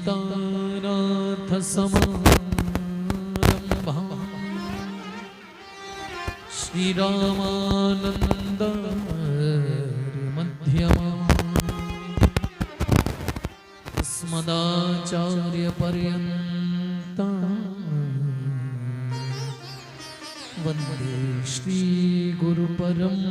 सीतानाथ समारंभा श्रीरामानंद मध्यमा अस्मदाचार्य पर्यन्ता वंदे श्री गुरु परंपरा।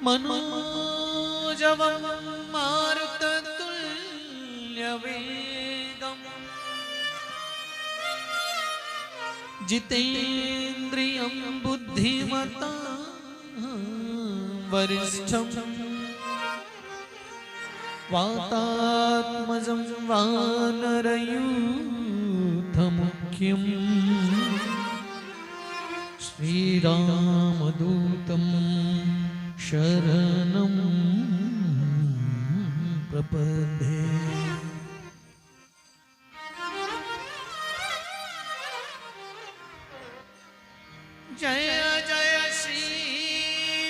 मनोजवं मारुततुल्यवेगं जितेन्द्रियं बुद्धिमतां वरिष्ठं वातात्मजं वानरयूथमुख्यं श्रीरामदूतं शरणं प्रपद्ये। जय जय श्री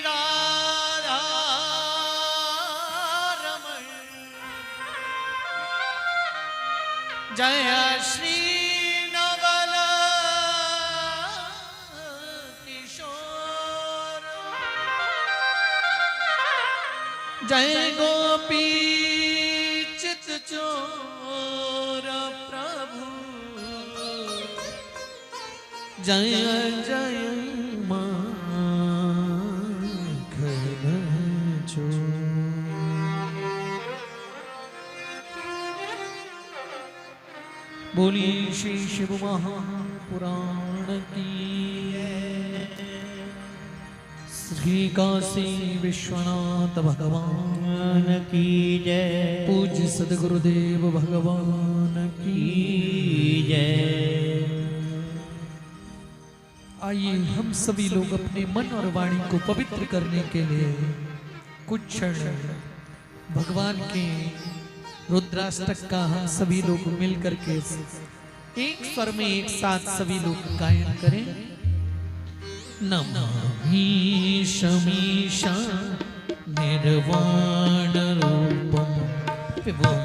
राधा रमण, जय श्री नवल किशोर, जय गोपी चित चोर प्रभु, जय जय माखन चोर। बोली श्री शिव महापुराण की, श्री काशी विश्वनाथ भगवान की जय। पूज्य सद्गुरुदेव भगवान की जय। आइए हम सभी लोग अपने मन और वाणी को पवित्र करने के लिए कुछ क्षण भगवान के रुद्राष्टक का हम सभी लोग मिलकर के एक स्वर में एक साथ सभी लोग गायन करें। नमामि शमीशा निर्वाण रूपम विभुं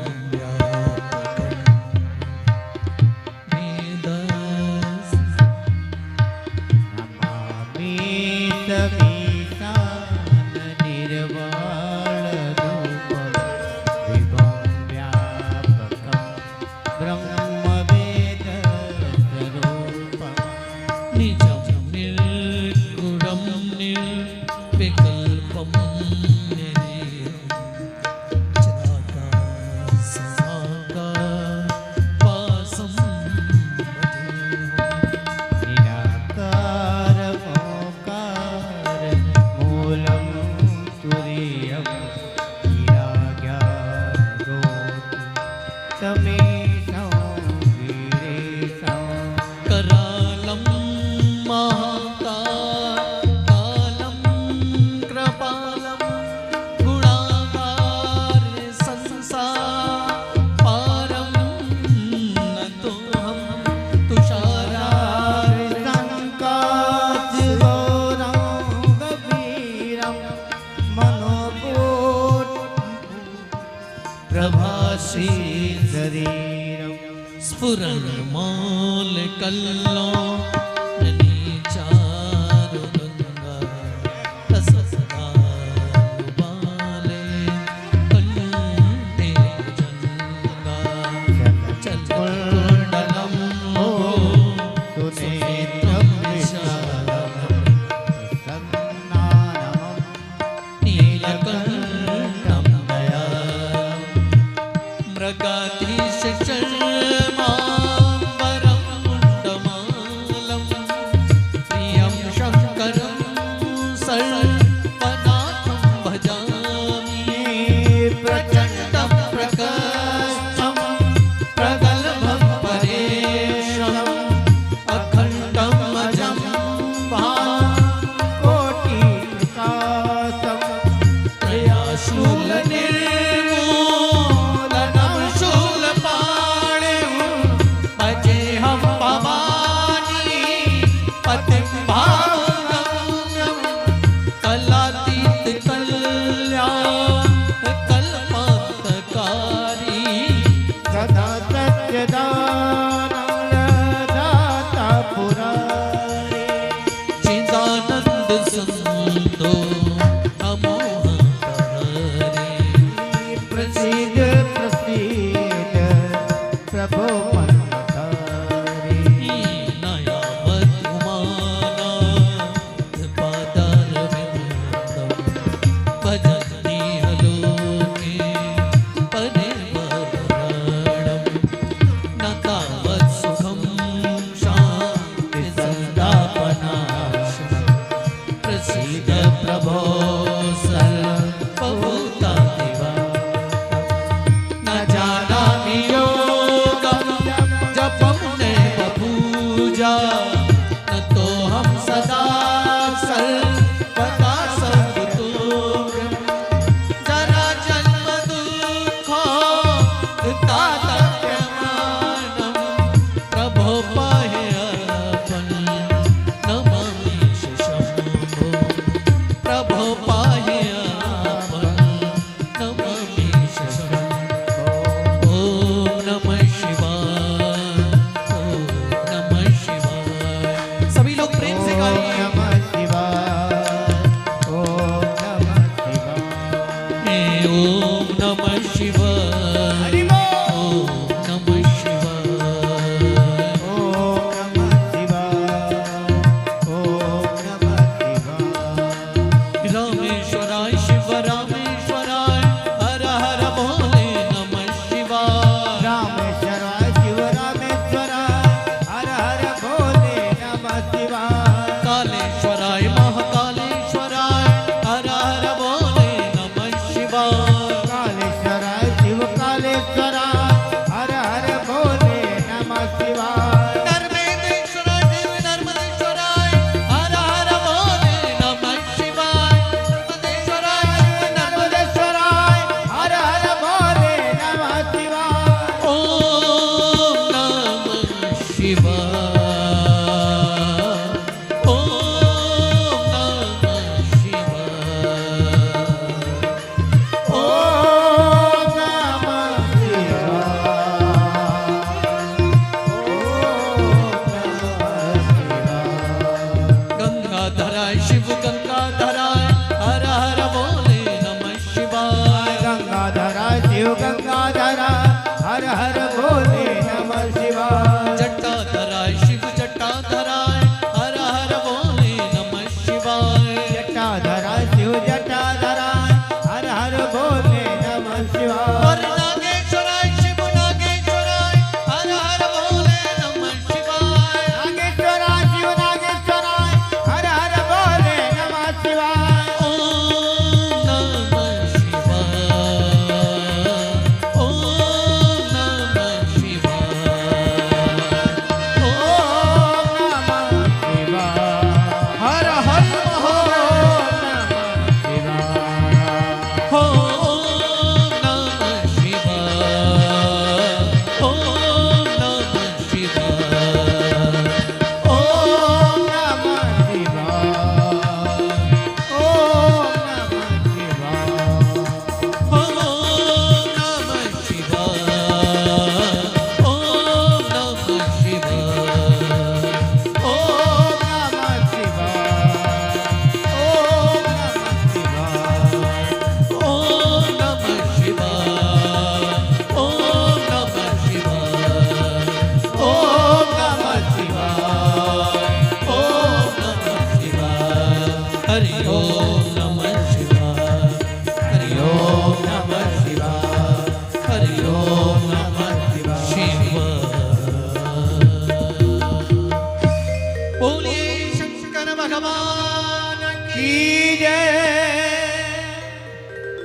स्फुरन्माल कल्लो मृगाधीश चर्मा वरम तो अमोह हरे। प्रसीद प्रसीद प्रभो मनोहरे। नयावत उमानाथ पादारविन्दं भजन्ति लोके परिवरणं। न तावत् सुखं शान्ति संतापनाशनं। प्रसीद प्रभो सर्वभूतादिवा। न जानामि योगं जपं नैव पूजा। न तोऽहं सदा सर्वदा सर्वतोऽहं। जरा जन्म दुःखो तातप्यमानं। प्रभो पाह्यपं नमामि शम्भो। प्रभो पाह्यपं नमामि शम्भो। ॐ नमः शिवाय, ॐ नमः शिवाय। सभी लोग प्रेम से गाइए। नमः शिवाय, ओम नमः शिवाय। ॐ नमः शिवाय, हरि बोल। ॐ नमः शिवाय। ओम नमः शिवाय, ओम नमः शिवाय। रामेश्वराय शिव रामेश्वराय हर हर भोले नमः शिवाय। रामेश्वराय शिव रामेश्वराय हर हर भोले नमः शिवाय। कालेश्वराय महाकालेश्वराय हर हर भोले नमः शिवाय। कालेश्वराय शिव कालेश्वराय हर हर भोले नमः शिवाय। नर्मदेश्वराय शिव नर्मदेश्वराय हर हर भोले नमः शिवाय। नर्मदेश्वराय शिव नर्मदेश्वराय हर हर भोले नमः शिवाय। ॐ नमः शिवाय, ॐ नमः शिवाय। ओम नमः शिवाय। गंगाधराय शिव गंगाधराय हर हर भोले नमः शिवाय। गंगाधराय शिव गंगाधराय हर हर भोले नमः शिवाय। जटाधराय शिव जटाधराय हर हर भोले नमः शिवाय। जटाधराय शिव जटाधराय हर हर भोले नमः शिवाय। और नागेश्वराय शिव नागेश्वराय हर हर भोले नमः शिवाय। नागेश्वराय शिव नागेश्वराय हर हर भोले नमः शिवाय। ॐ नमः शिवाय, ॐ नमः शिवाय। ओम नमः शिवाय। हर हर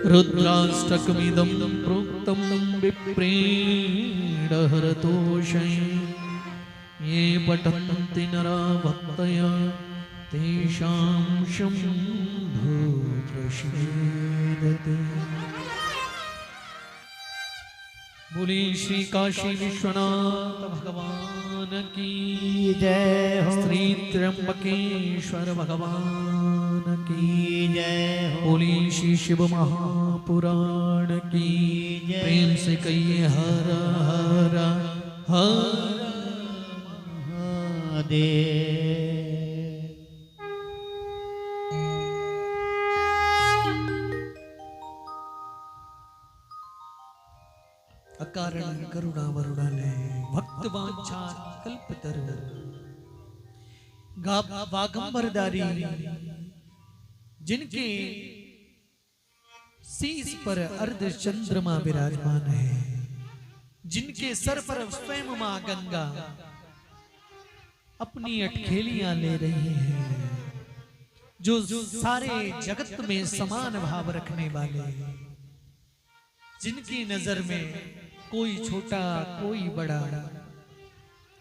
रुद्राष्टकमिदं प्रोक्तं विप्रेण हरतोषे ये पठन्ति नरा भक्तया तेषां शम्भो प्रसीदते। बोली श्री काशी विश्वनाथ भगवान की जय हो। श्री त्र्यंबकेश्वर भगवान की जय हो। बोली श्री शिव महापुराण की जय। प्रेम से कहिए हर हर हर दे कारण करुणा वरुणालय भक्तवांछा कल्पतरु वागंबरधारी जिनके शीश पर अर्ध चंद्रमा विराजमान है, जिनके सर पर स्वयं मां गंगा अपनी अटखेलियां ले रही हैं, जो सारे जगत में समान भाव रखने वाले, जिनकी नजर में कोई छोटा कोई बड़ा,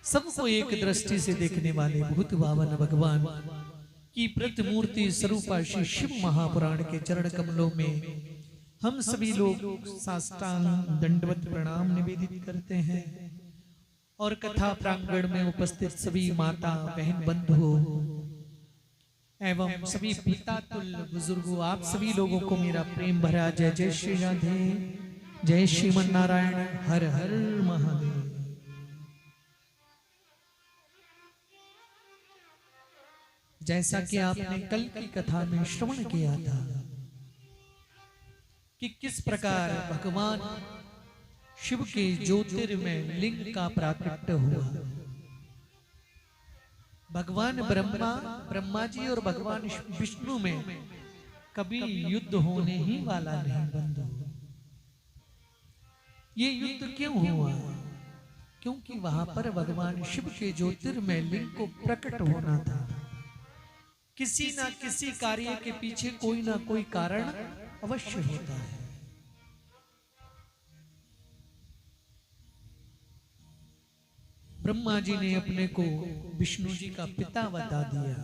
सबको एक दृष्टि से देखने वाले भूत भावन भगवान की प्रतिमूर्ति स्वरूपा श्री शिव महापुराण के चरण कमलों में हम सभी लोग साष्टांग दंडवत प्रणाम निवेदित करते हैं और कथा प्रांगण में उपस्थित सभी माता बहन बंधु एवं सभी पिता तुल्य बुजुर्गों, आप सभी लोगों को मेरा प्रेम भरा जय जय श्री राधे, जय श्रीमन नारायण, हर हर महादेव। जैसा कि आपने कल की कथा में श्रवण किया था कि किस प्रकार भगवान शिव के ज्योतिर्मय लिंग का प्राकट्य हुआ। भगवान ब्रह्मा जी और भगवान विष्णु में कभी युद्ध होने ही वाला नहीं बंधु। ये युद्ध क्यों हुआ? क्योंकि वहां पर भगवान शिव के ज्योतिर्मय लिंग को प्रकट होना था। किसी ना किसी कार्य के पीछे कोई ना कोई कारण अवश्य होता है। ब्रह्मा जी ने अपने को विष्णु जी का पिता बता दिया।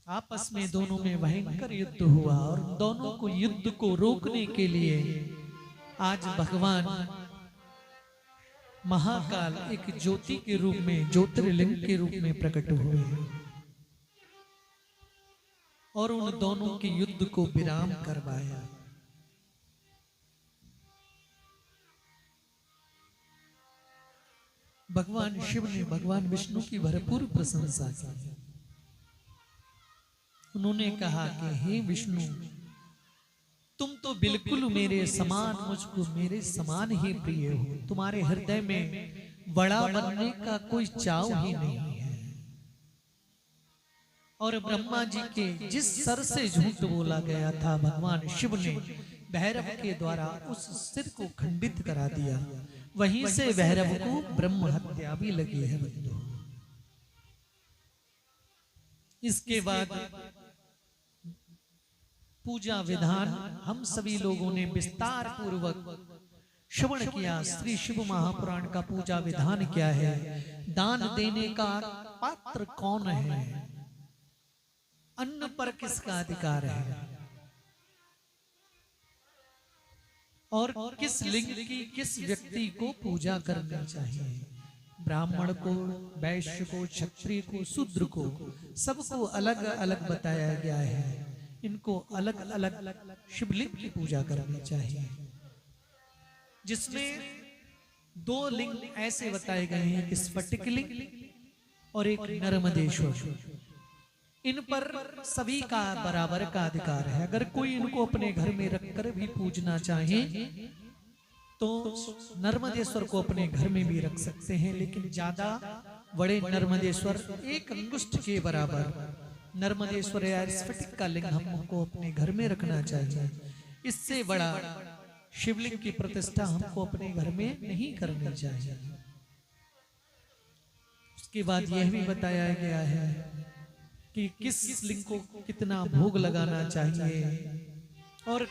आपस में दोनों में भयंकर युद्ध हुआ और दोनों को युद्ध को रोकने के लिए आज भगवान महाकाल एक ज्योति के रूप में, ज्योतिर्लिंग के रूप में प्रकट हुए और उन दोनों के युद्ध को विराम करवाया। भगवान शिव ने भगवान विष्णु की भरपूर प्रशंसा की। उन्होंने कहा कि हे विष्णु, तुम तो बिल्कुल मेरे समान, मुझको मेरे समान ही प्रिय हो। तुम्हारे हृदय में बड़ा बनने का कोई चाव ही नहीं है। और ब्रह्मा जी के जिस सर से झूठ बोला गया था, भगवान शिव ने भैरव के द्वारा उस सिर को खंडित करा दिया। वहीं से भैरव को ब्रह्म हत्या भी लगी है बंधु। इसके बाद पूजा विधान हम सभी लोगों ने विस्तार पूर्वक श्रवण किया। श्री शिव महापुराण का पूजा विधान क्या है, दान देने का पात्र कौन है, अन्न पर किसका अधिकार है और किस लिंग की किस व्यक्ति को पूजा करनी चाहिए। ब्राह्मण को, वैश्य को, क्षत्रिय को, शूद्र को, सबको अलग अलग बताया गया है। इनको अलग अलग शिवलिंग की पूजा करनी चाहिए, जिसमें दो लिंग ऐसे बताए गए हैं कि स्फटिक लिंग और एक नर्मदेश्वर। इन पर सभी का बराबर का अधिकार है। अगर कोई इनको अपने घर में रखकर भी पूजना चाहे तो नर्मदेश्वर को अपने घर में भी रख सकते हैं, लेकिन ज्यादा बड़े नर्मदेश्वर एक अंगुष्ठ के बराबर नर्मदेश्वर या स्फटिक का लिंग हमको अपने घर में रखना चाहिए। इससे बड़ा शिवलिंग की प्रतिष्ठा हमको अपने घर में नहीं करनी चाहिए। उसके बाद यह भी बताया गया है कि किस लिंग को कितना भोग लगाना चाहिए और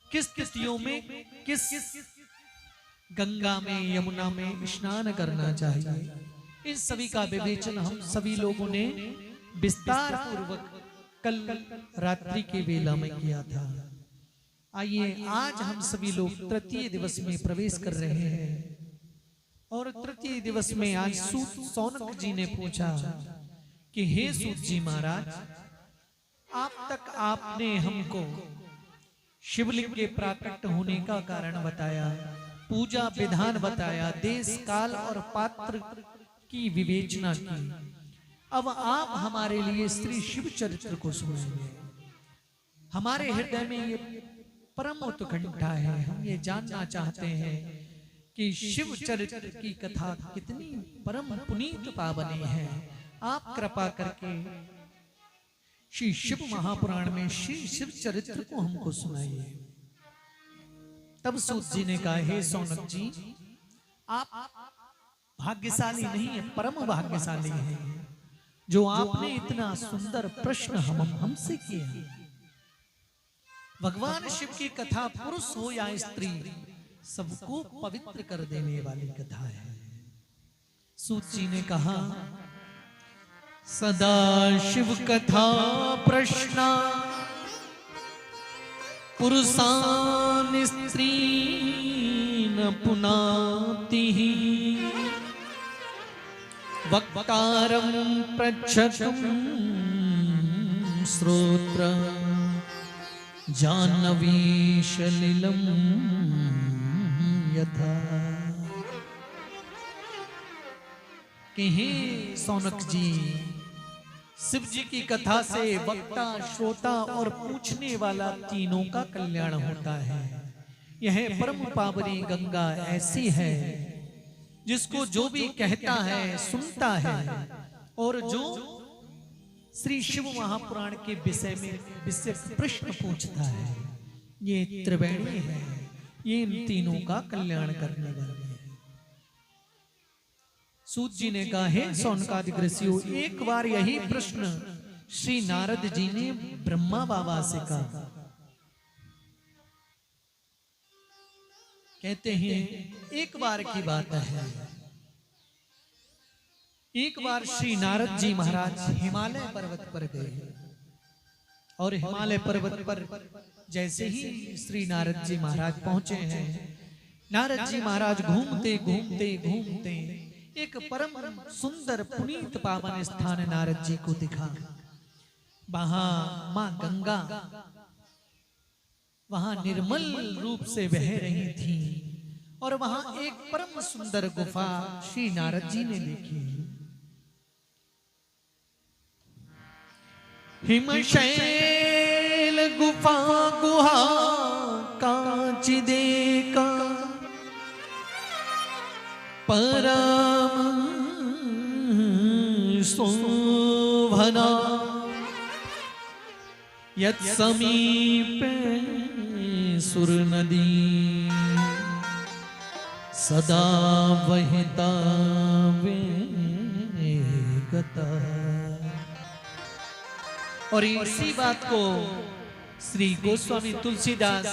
किस तिथियों में किस गंगा में, यमुना में स्नान करना चाहिए। इन सभी का विवेचन हम सभी लोगों ने विस्तार पूर्वक कल रात्रि के वेला में किया था। आइए आज हम सभी लोग तृतीय दिवस में प्रवेश कर रहे हैं और तृतीय दिवस में आज सूत सौनक जी ने पूछा कि हे सूत जी महाराज, आप तक आपने हमको शिवलिंग के प्राकट होने का कारण बताया, पूजा विधान बताया, देश काल और पात्र की विवेचना की। अब आप हमारे लिए श्री शिव चरित्र को सुनाइए। हमारे हृदय में ये परम उत्कंठा है। हम ये जानना चाहते हैं कि शिव चरित्र की कथा कितनी परम पुनीत पावनी है। आप कृपा करके श्री शिव महापुराण में श्री शिव चरित्र को हमको सुनाइए। तब सूत जी ने कहा, हे सौनक जी, आप भाग्यशाली नहीं है, परम भाग्यशाली है जो आपने इतना सुंदर प्रश्न हमसे किया। भगवान शिव की कथा पुरुष हो या स्त्री, सबको पवित्र कर देने वाली कथा है। सूत जी ने कहा, सदा शिव कथा प्रश्न पुरुषान स्त्री न पुनाति वक्तारं पृच्छतुं श्रोत्र जाह्नवी सलिलं यथा। कि हे सौनक जी, शिव जी की कथा से वक्ता, श्रोता और पूछने वाला तीनों का कल्याण होता है। यह परम पावनी गंगा ऐसी है जिसको जो भी कहता है, सुनता है और जो श्री शिव महापुराण के विषय में प्रश्न पूछता है, ये त्रिवेणी है, ये इन तीनों का कल्याण करने वाले है। सूत जी ने कहा, हे सौनकादिक ऋषियों, एक बार यही प्रश्न श्री नारद जी ने ब्रह्मा बाबा से कहा। कहते हैं एक बार की बात है, एक बार श्री नारद जी महाराज हिमालय पर्वत पर गए और हिमालय पर्वत पर जैसे ही श्री नारद जी महाराज पहुंचे हैं, नारद जी महाराज घूमते घूमते घूमते एक परम सुंदर पुनीत पावन स्थान नारद जी को दिखा। वहां मां गंगा वहां निर्मल रूप से बह रही थी और वहां एक परम सुंदर गुफा श्री नारद जी ने देखी। हिमशैल गुफा गुहा कांचिदेका परम शोभना यत् समीपे सुर नदी सदा वहिता वेगता। और इसी बात को श्री गोस्वामी तुलसीदास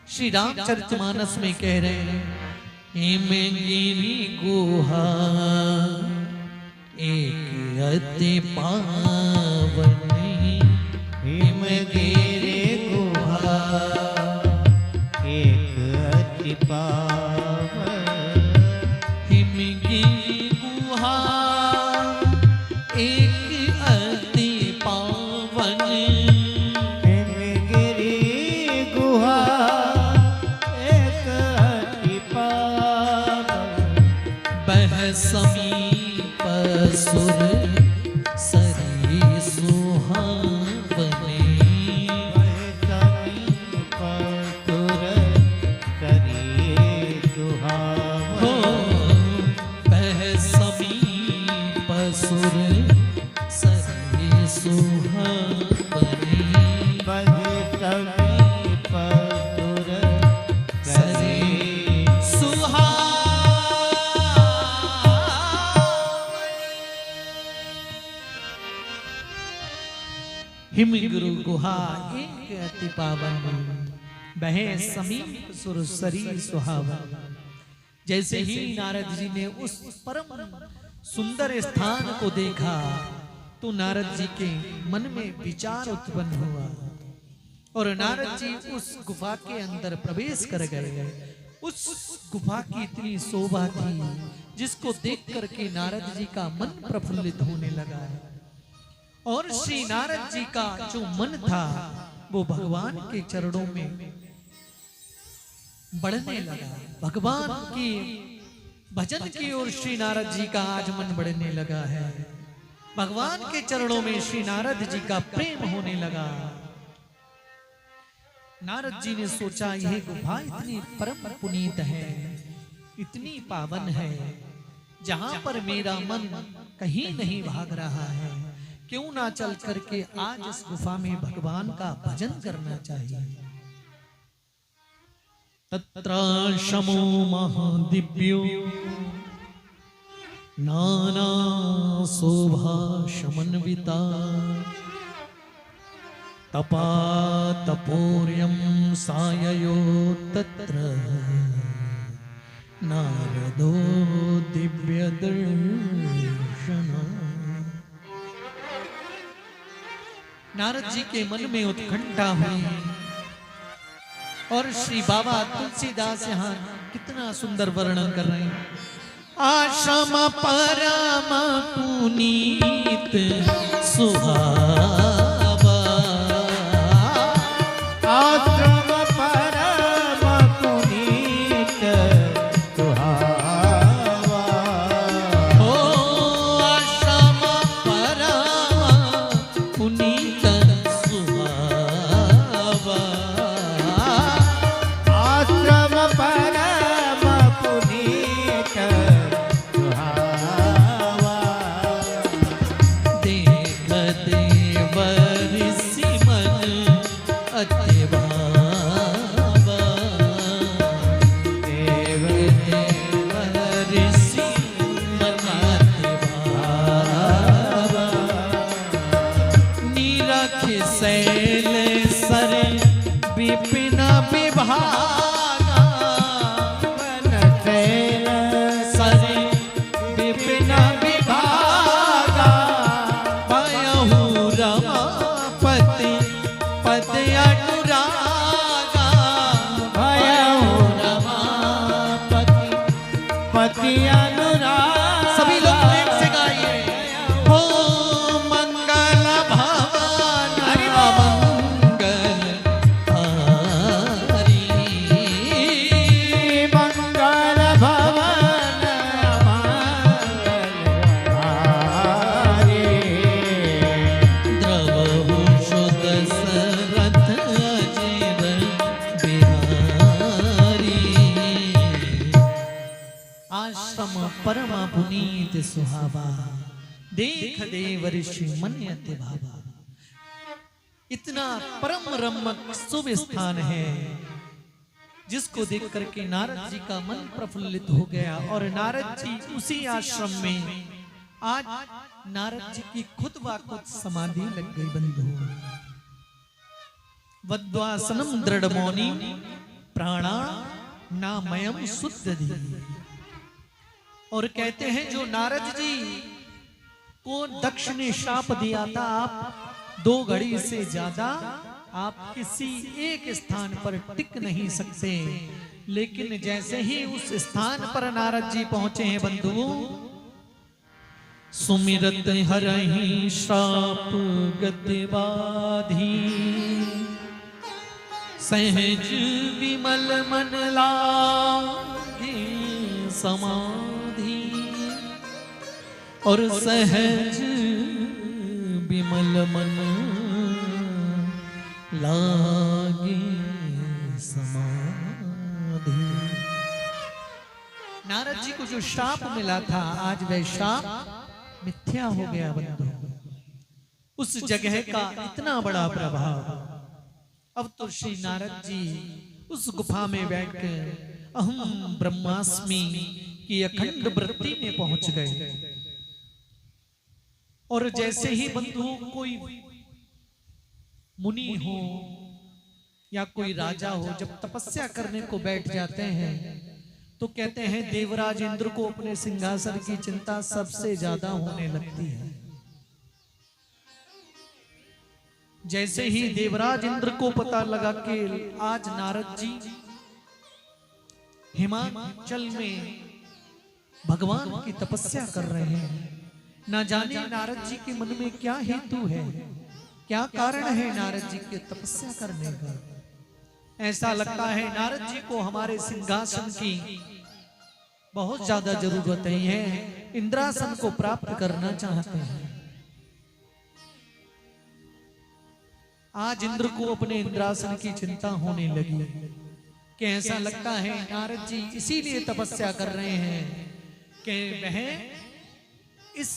श्री रामचरितमानस में कह रहे हैं, हिमगिरी गुहा एक अति पावनी, हिमगिरी गुहा एक अति पावन, हिमगिरी गुहा एक अति पावन, हिमगिरी गुहा एक अति पावन, बह समीप सुर सरी सुहावने, हो बह समीप सुर सरी सुहावने, सरी सुहावने। हिमगिरी गुहा एक अति पावन, बहे समीप सुर सरी सुहावन। जैसे ही नारद जी ने उस परम सुंदर स्थान को देखा तो नारद जी के मन में विचार उत्पन्न हुआ और नारद जी उस गुफा के अंदर प्रवेश कर गए। उस गुफा की इतनी शोभा थी जिसको देख करके नारद जी का मन प्रफुल्लित होने लगा और श्री नारद जी का जो मन था वो भगवान के चरणों में बढ़ने लगा। भगवान की भजन की ओर श्री नारद जी का आज मन बढ़ने लगा है। भगवान के चरणों में श्री नारद जी का प्रेम होने लगा। नारद जी ने सोचा यह गुफा इतनी परम पुनीत है, इतनी पावन है, जहां पर मेरा मन कहीं नहीं भाग रहा है, क्यों ना चल करके आज इस गुफा में भगवान का भजन करना चाहिए। तत्राश्रमो महादिव्यो नाना शोभा समन्विता तपा तपोर्यं साययो तत्र नारदो दिव्य दर्शन। नारद जी के मन में उत्कंठा हुई और श्री बाबा तुलसीदास यहाँ कितना सुंदर वर्णन कर रहे हैं। आश्रम परम पुनीत सुहावा, आश्रम परम पुनीत सुहावा, ओ आश्रम परम पुनीत सुहावा, आश्रम परम पुनीत सुहावा, देख देवर सिमन अति भावा, देव देवर सिमन अति भावा, नीरख शैल सर विपिन विभागा, वन शैल सर विपिन विभागा, पायहु रमापति पद अनुरागा, भयहु रमापति पति अनुराग। सभी लोग प्रेम से गाइए। हो मंगल भवन मंगल हारी, मंगल भवन मंगलहारी, द्रवहु शुद्ध सरथ अजिर बिहारी, आश्रम परम पुनीत सुहावा, देख देव ऋषि मन अति भावा। इतना परम रमक शुभ स्थान है जिसको देख करके नारद जी का मन प्रफुल्लित हो गया और नारद जी उसी आश्रम में आज नारद जी की खुद व खुद समाधि लग गई। बंधु वद्वासनम दृढ़ मौनी प्राणा नामयम शुद्ध धी, और कहते हैं जो नारद जी को दक्ष ने शाप दिया था, आप 2 घड़ी से ज्यादा आप किसी एक स्थान पर टिक नहीं सकते, लेकिन जैसे ही उस स्थान पर नारद जी पहुंचे हैं बंधुओं, सुमिरत हरहि श्राप गति बाधी, सहज विमल मन लागे समाधि, और सहज विमल मन लागे समाधि। नारद जी को जो शाप मिला था आज वह शाप मिथ्या हो गया बंधु। उस जगह का इतना बड़ा प्रभाव, अब तो श्री नारद जी उस गुफा में बैठकर अहम ब्रह्मास्मि की अखंड वृत्ति में पहुंच गए। और जैसे ही बंधु कोई मुनि हो या कोई राजा हो जब तपस्या करने को बैठ जाते हैं तो कहते हैं देवराज इंद्र को अपने सिंहासन की चिंता सबसे ज्यादा होने लगती है। जैसे ही देवराज इंद्र को पता लगा कि आज नारद जी हिमाचल में भगवान की तपस्या कर रहे हैं, ना जाने नारद जी के मन में क्या हेतु है, क्या कारण है नारद जी की तपस्या करने का। ऐसा लगता है नारद जी को हमारे सिंहासन की बहुत ज्यादा जरूरत है, इंद्रासन को प्राप्त करना चाहते हैं। आज इंद्र को अपने इंद्रासन की चिंता होने लगी कि ऐसा लगता है नारद जी इसीलिए तपस्या कर रहे हैं कि वह इस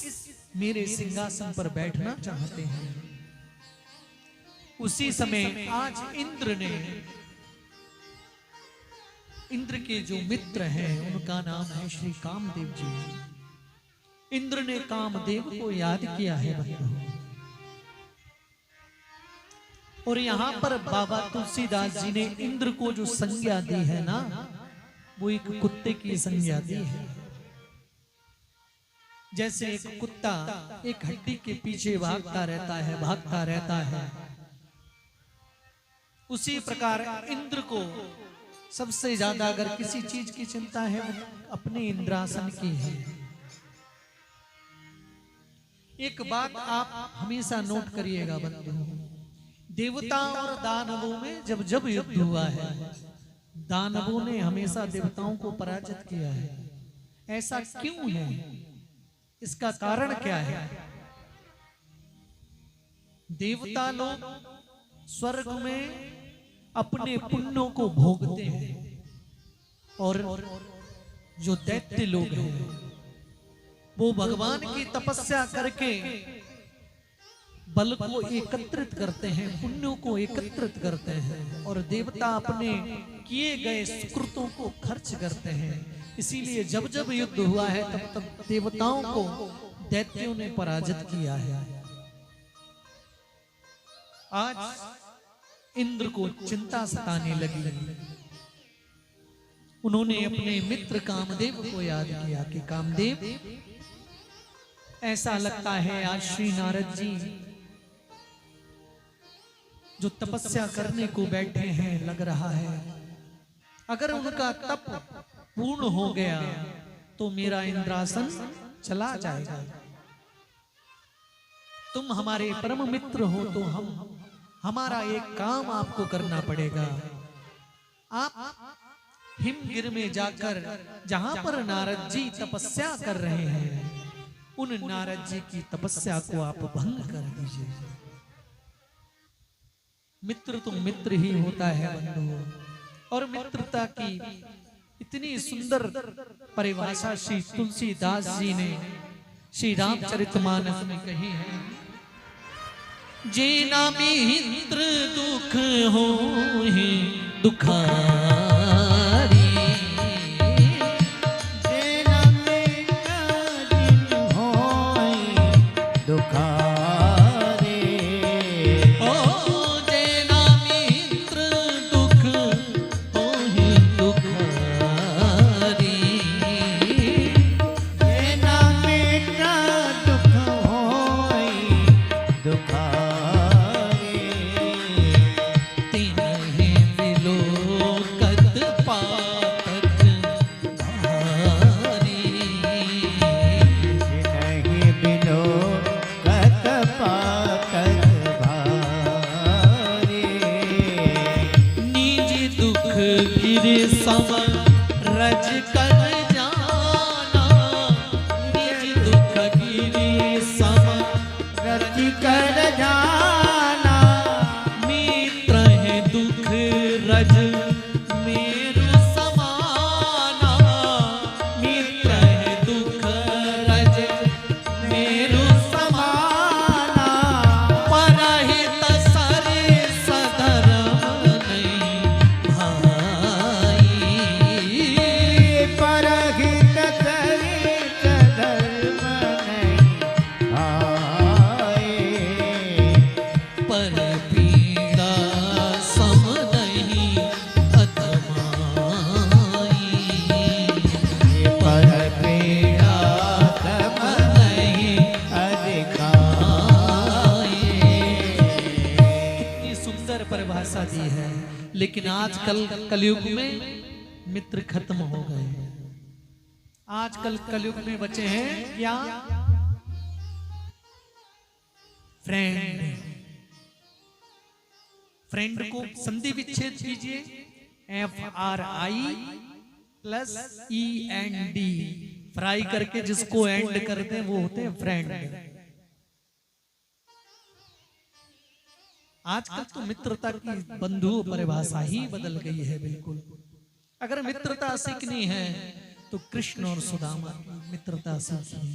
मेरे सिंहासन पर बैठना चाहते हैं। उसी समय आज इंद्र के जो मित्र हैं उनका नाम है श्री कामदेव जी। इंद्र ने कामदेव को याद किया है बंधु। और यहां पर बाबा तुलसीदास जी ने इंद्र को जो संज्ञा दी है ना, वो एक कुत्ते की संज्ञा दी है। जैसे एक कुत्ता एक हड्डी के पीछे भागता रहता है, उसी प्रकार इंद्र को सबसे ज्यादा अगर किसी चीज की चिंता है वो अपने इंद्रासन की है। एक बात आप हमेशा नोट करिएगा बंधु, देवताओं और दानवों में जब युद्ध हुआ है, दानवों ने हमेशा देवताओं को पराजित किया है। ऐसा क्यों है? इसका कारण क्या है? देवता लोग स्वर्ग में अपने पुण्यों को भोगते हैं और जो दैत्य लोग हैं वो भगवान की तपस्या करके बल को एकत्रित करते हैं, पुण्यों को एकत्रित करते हैं और देवता अपने किए गए सुकृतों को खर्च करते हैं। इसीलिए जब युद्ध हुआ है तब देवताओं को दैत्यों ने पराजित किया है। आज इंद्र को चिंता सताने लगी। उन्होंने अपने मित्र कामदेव को याद किया कि कामदेव, ऐसा लगता है आज श्री नारद जी जो तपस्या करने को बैठे हैं, लग रहा है अगर उनका तप पूर्ण हो गया तो मेरा इंद्रासन चला जाएगा। तुम हमारे परम मित्र हो तो हमारा एक काम आपको करना पड़ेगा। आप हिमगिर में जाकर जहां पर नारद जी तपस्या कर रहे हैं, उन नारद जी की तपस्या को आप भंग कर दीजिए। मित्र तो मित्र ही होता है बंधु, और मित्रता की इतनी सुंदर परिभाषा श्री तुलसीदास जी ने श्री रामचरितमानस में कही है। जेना मित्र दुख हो ही दुखारी, जेना मित्र दिन होई दुखारी। रज कर जाना, निज दुख गिरि सम रज कर जाना। मित्र है दुख रज मेरु समाना, मित्र है दुख रज मेरु समाना। परहित सरे सधर्म नहीं भाई, परहित सरित धर्म नहीं आए। पर पीड़ा सम नहीं अधमाई, पर पीड़ा सम नहीं अधिकाए। इतनी सुंदर परिभाषा दी है। लेकिन आजकल कलयुग में मित्र खत्म हो गए। आजकल कलयुग में बचे हैं क्या? फ्रेंड। फ्रेंड को संधि विच्छेद कीजिए, FRI+END, फ्राई करके जिसको एंड करते हैं वो होते हैं फ्रेंड। आजकल तो मित्रता की बंधु परिभाषा ही बदल गई है बिल्कुल। अगर मित्रता सीखनी है तो कृष्ण और सुदामा की मित्रता सीखनी।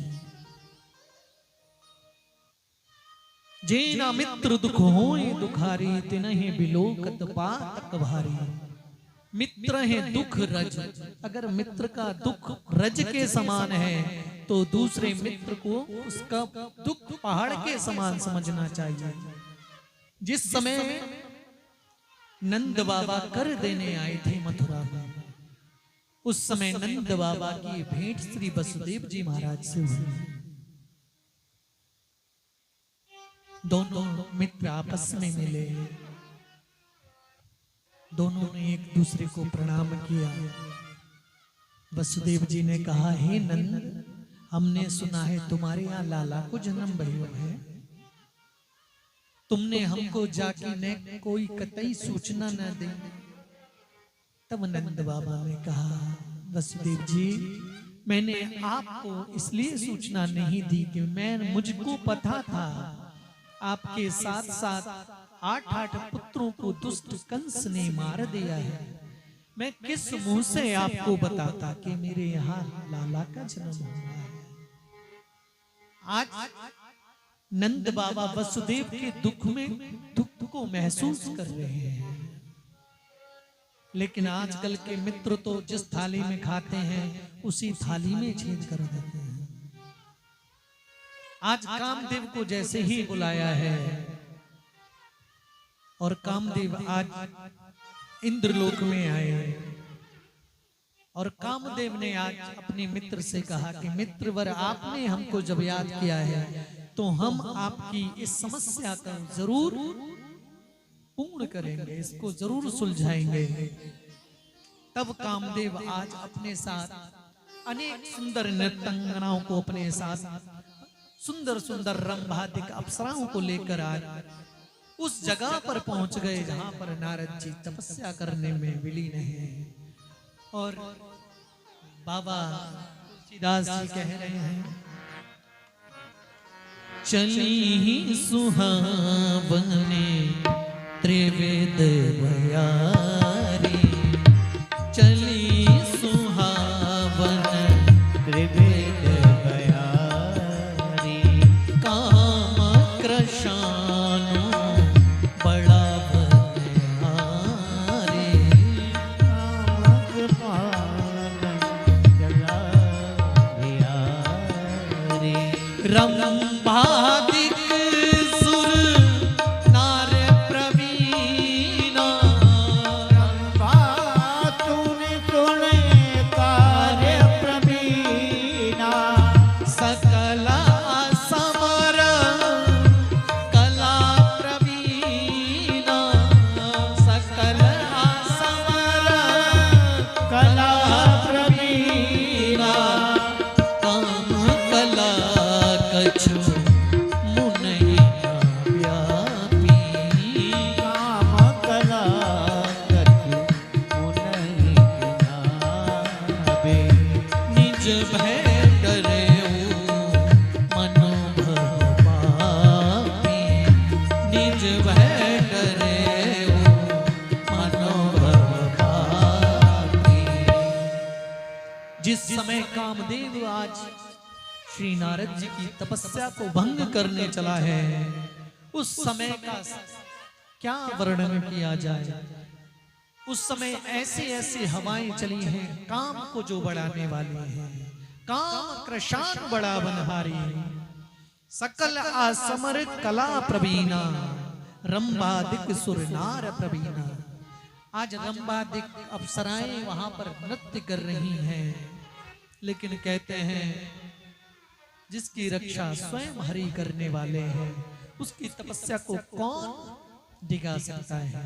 जेना मित्र दुख होए दुखारी तिनहि बिलोकत पातक भारी। मित्र है दुख रज, अगर मित्र का दुख रज के समान है तो दूसरे मित्र को उसका दुख पहाड़ के समान समझना चाहिए। जिस समय नंद बाबा कर देने आए थे मथुरा में, उस समय नंद बाबा की भेंट श्री वसुदेव जी महाराज से हुई। दोनों मित्र आपस में मिले, दोनों ने एक दूसरे को प्रणाम किया। वसुदेव जी ने कहा, हे नंद, हमने सुना है तुम्हारे यहाँ लाला को जन्म भयो है। तुमने हमको जाके ने कोई कतई सूचना न दी। तब नंद बाबा ने कहा, वसुदेव जी, मैंने आपको इसलिए सूचना नहीं दी कि मुझको पता था आपके साथ साथ 8 पुत्रों को दुष्ट कंस ने मार दिया है। मैं किस मुंह से आपको बताता कि मेरे यहाँ लाला का जन्म हुआ है। आज नंद बाबा वसुदेव के दुख को महसूस कर रहे हैं। लेकिन आजकल के मित्र तो जिस थाली में खाते हैं उसी थाली में छेद कर देते हैं। आज कामदेव को जैसे ही बुलाया है और कामदेव आज इंद्रलोक में आए और कामदेव ने आज अपने मित्र से कहा कि मित्रवर, आपने हमको जब याद किया है तो हम आपकी इस समस्या को जरूर पूर्ण करेंगे, इसको जरूर सुलझाएंगे। तब कामदेव आज अपने साथ अनेक सुंदर नर्तंगनाओं को अपने साथ सुंदर सुंदर रंभादिक अप्सराओं को लेकर आज उस जगह पर पहुंच गए जहां पर नारद जी तपस्या करने में विलीन हैं। और बाबा तुलसीदास जी कह रहे हैं, चली ही सुहावने त्रिवेद भयारी। चली सुहावन त्रिवेद भयारी। काम कृशानु बड़ा बलिहारी। रंभादिक सुर नार प्रवीणा। रंभा तूने सुने कार्य प्रवीणा। सकला समर कला प्रवीणा। सकला समर कला प्रवीणा। काम कला कछु मुनहि व्यापी। काम कला कछु मुनहि नावे। निज भय डरेऊ मनोभव पापी। निज भय डरेऊ मनोभव पापी। जिस समय कामदेव आज श्री नारद जी की तपस्या को भंग करने चला है, उस समय का क्या वर्णन किया जाए। उस समय ऐसे ऐसे हवाएं चली हैं काम को जो बढ़ाने वाली हैं। काम कृशान बड़ा बनहारी। सकल आसमर कला प्रवीणा। रंभादिक सुर नार प्रवीणा। आज रंभादिक अप्सराएं वहां पर नृत्य कर रही हैं, लेकिन कहते हैं जिसकी रक्षा स्वयं हरि करने वाले हैं उसकी तपस्या को कौन डिगा सकता है।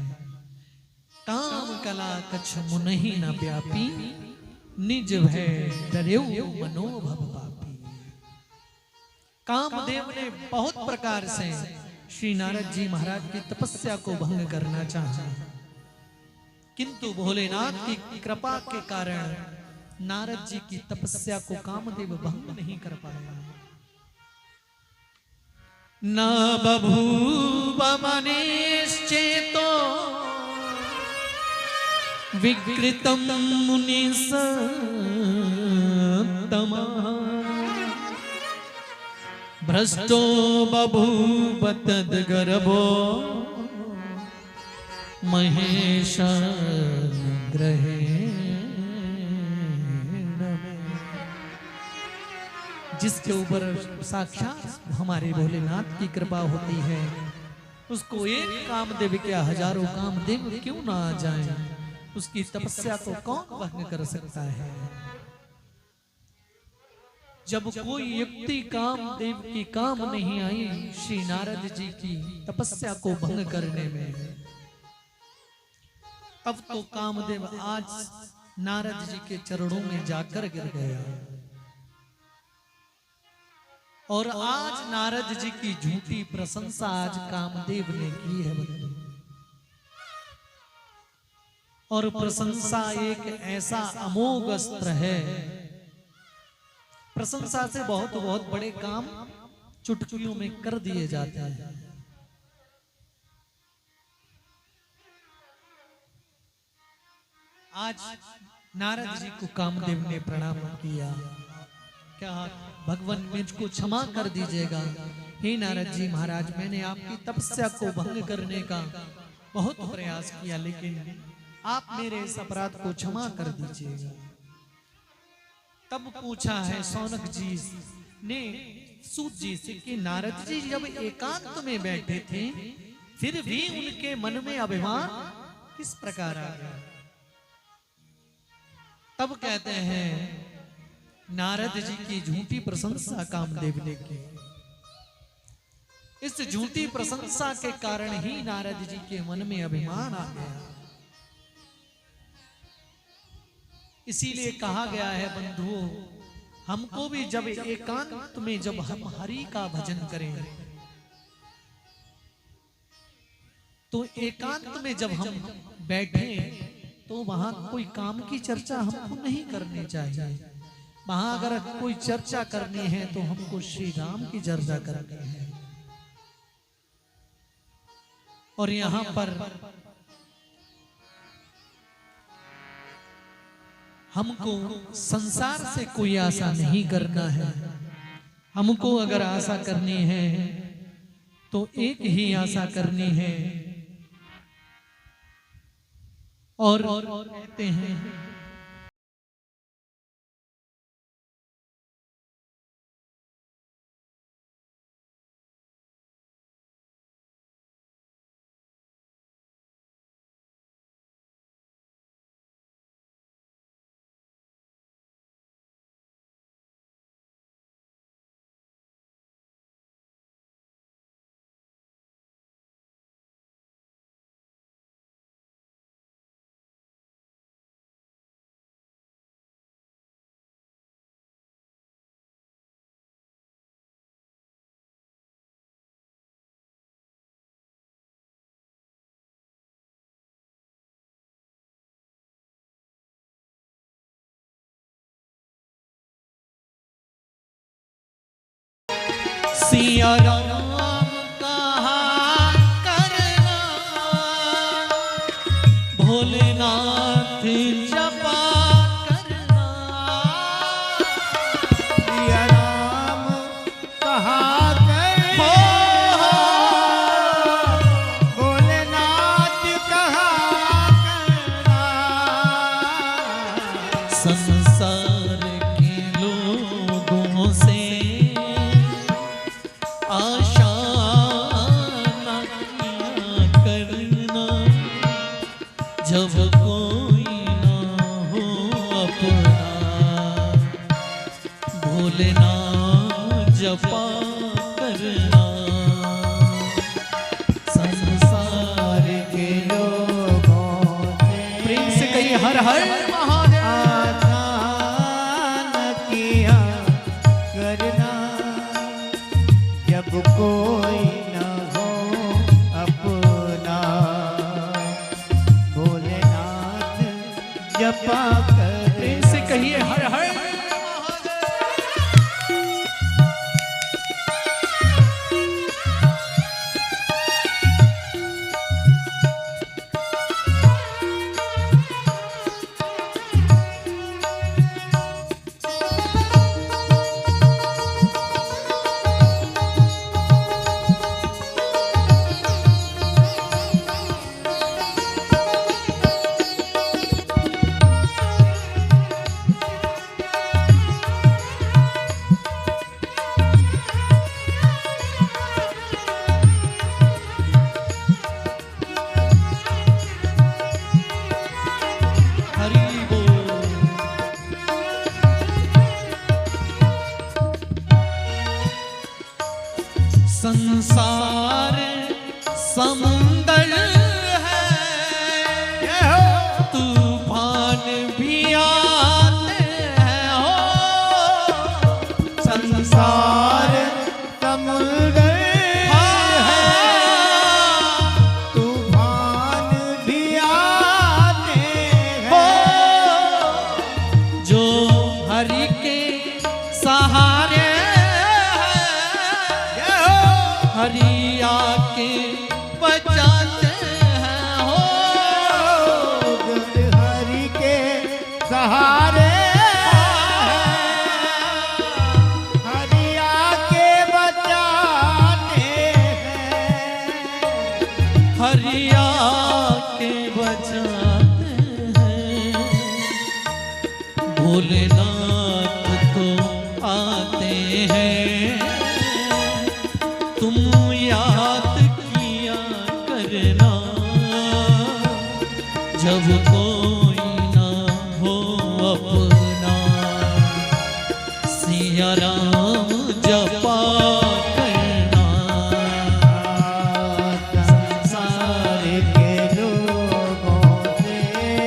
काम कला कछु मुनहि न व्यापी। निज भय डरेऊ मनोभव पापी। कामदेव ने बहुत प्रकार से श्री नारद जी महाराज की तपस्या को भंग करना चाहा, किंतु भोलेनाथ की कृपा के कारण नारद जी की तपस्या को कामदेव भंग नहीं कर पाया। न बभूव मनीष चेतो विकृतं मुनिसत्तमा भ्रष्टो बभूव तद्गर्भो महेश ग्रहेण। जिसके ऊपर साक्षात हमारे भोलेनाथ की कृपा होती है, उसको एक कामदेव क्या हजारों कामदेव क्यों ना आ जाए, उसकी तपस्या को कौन भंग कर सकता है। जब कोई युक्ति कामदेव की काम नहीं आई श्री नारद जी की तपस्या को भंग करने में, तब तो कामदेव आज नारद जी के चरणों में जाकर गिर गया और आज नारद जी की झूठी प्रशंसा आज कामदेव ने की है। और प्रशंसा एक ऐसा अमोघ अस्त्र है, प्रशंसा से बहुत बहुत बड़े काम चुटकियों में कर दिए जाते हैं। आज नारद जी को कामदेव ने प्रणाम किया, क्या भगवान मुझको क्षमा कर दीजिएगा। हे नारद जी महाराज, मैंने आपकी तपस्या को भंग करने का बहुत प्रयास किया, लेकिन आप मेरे इस अपराध को क्षमा कर दीजिएगा। तब पूछा है सौनक जी ने सूत जी से कि नारद जी जब एकांत में बैठे थे फिर भी उनके मन में अभिमान किस प्रकार आ गया। तब कहते हैं नारद जी की झूठी प्रशंसा कामदेव ने की। इस झूठी प्रशंसा के कारण ही नारद जी के मन में अभिमान आ गया। इसीलिए कहा गया है बंधुओं, हमको भी जब एकांत में जब हम हरि का भजन करें, तो एकांत में जब हम बैठे तो वहां कोई काम की चर्चा हमको नहीं करनी चाहिए। वहां अगर कोई चर्चा करनी है तो हमको श्री राम की चर्चा करनी है। और यहां पर हमको संसार से कोई आशा नहीं करना है। हमको अगर आशा करनी है तो एक ही आशा करनी है, और कहते हैं सिया राम कहा करना, भोलेनाथ जपा करना। सिया राम कहा करना, भोलेनाथ कहा करना। संसार के लोगों से आशा न करना, जब कोई ना हो अपना, भोलेनाथ जपा करना। संसार के लोगों से प्रेम से कहिए हर हर महादेव। आशा न किया करना, जब कोई न हो अपना, भोलेनाथ जपा करे। प्रेम से कहिए हर हर महादेव। आके बचाते हैं। भोलेनाथ तो आते हैं, तुम याद किया करना जब कोई ना हो अपना। सिया राम जपा करना, संसार के लोगों से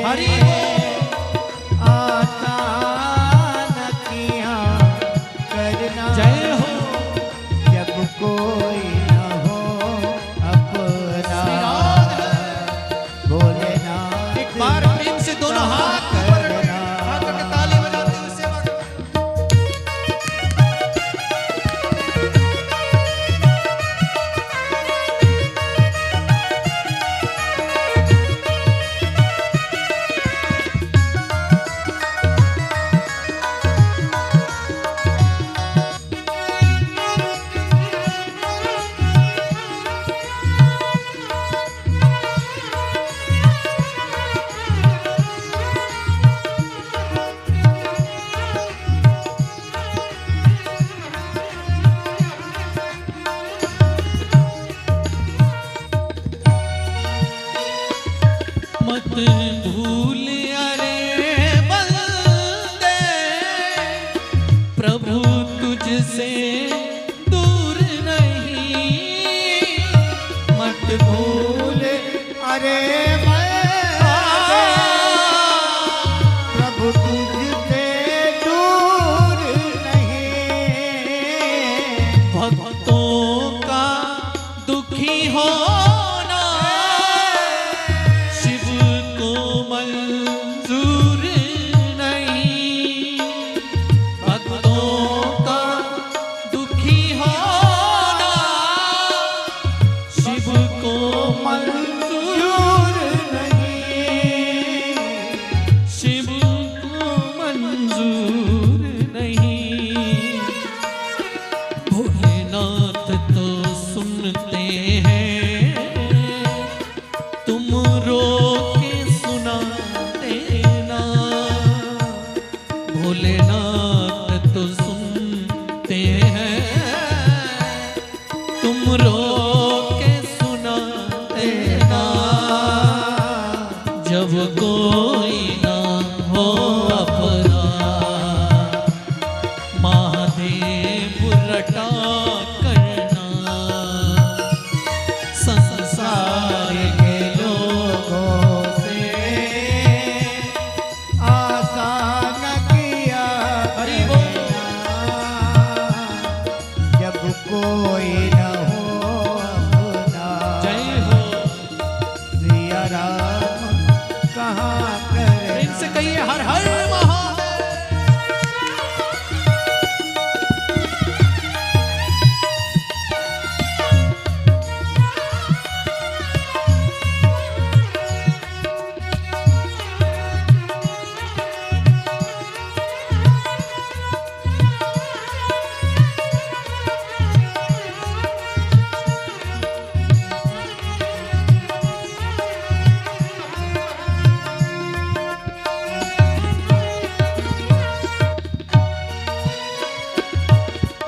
हरि आता न किया करना। जय हो। जब कोई न हो अपना। भोलेनाथ एक बार प्रेम से दोनों हाथ ऊपर हाथ करके ताली बजाते हुए सेवा मत भूल अरे बंदे, प्रभु तुझसे दूर नहीं। मत भूल अरे प्रभु तुझसे दूर नहीं। भक्तों का दुखी होना शिव को मंजूर नहीं। भक्तों का दुखी होना शिव को मंजूर नहीं। शिव को मंजूर नहीं। भोलेनाथ तो सुनते हैं, तुम रो के सुना देना। भोलेनाथ तो सुनते हैं, तुम रो के सुना देना। जब कोई ना हो अपना, महादेव रटा करना। संसार के लोगों से आता न किया हरि बोल। करना। जब कोई न हो अपना। जय हो। सिया राम कहाँ प्रेम से करना। कहिए हर हर महादेव।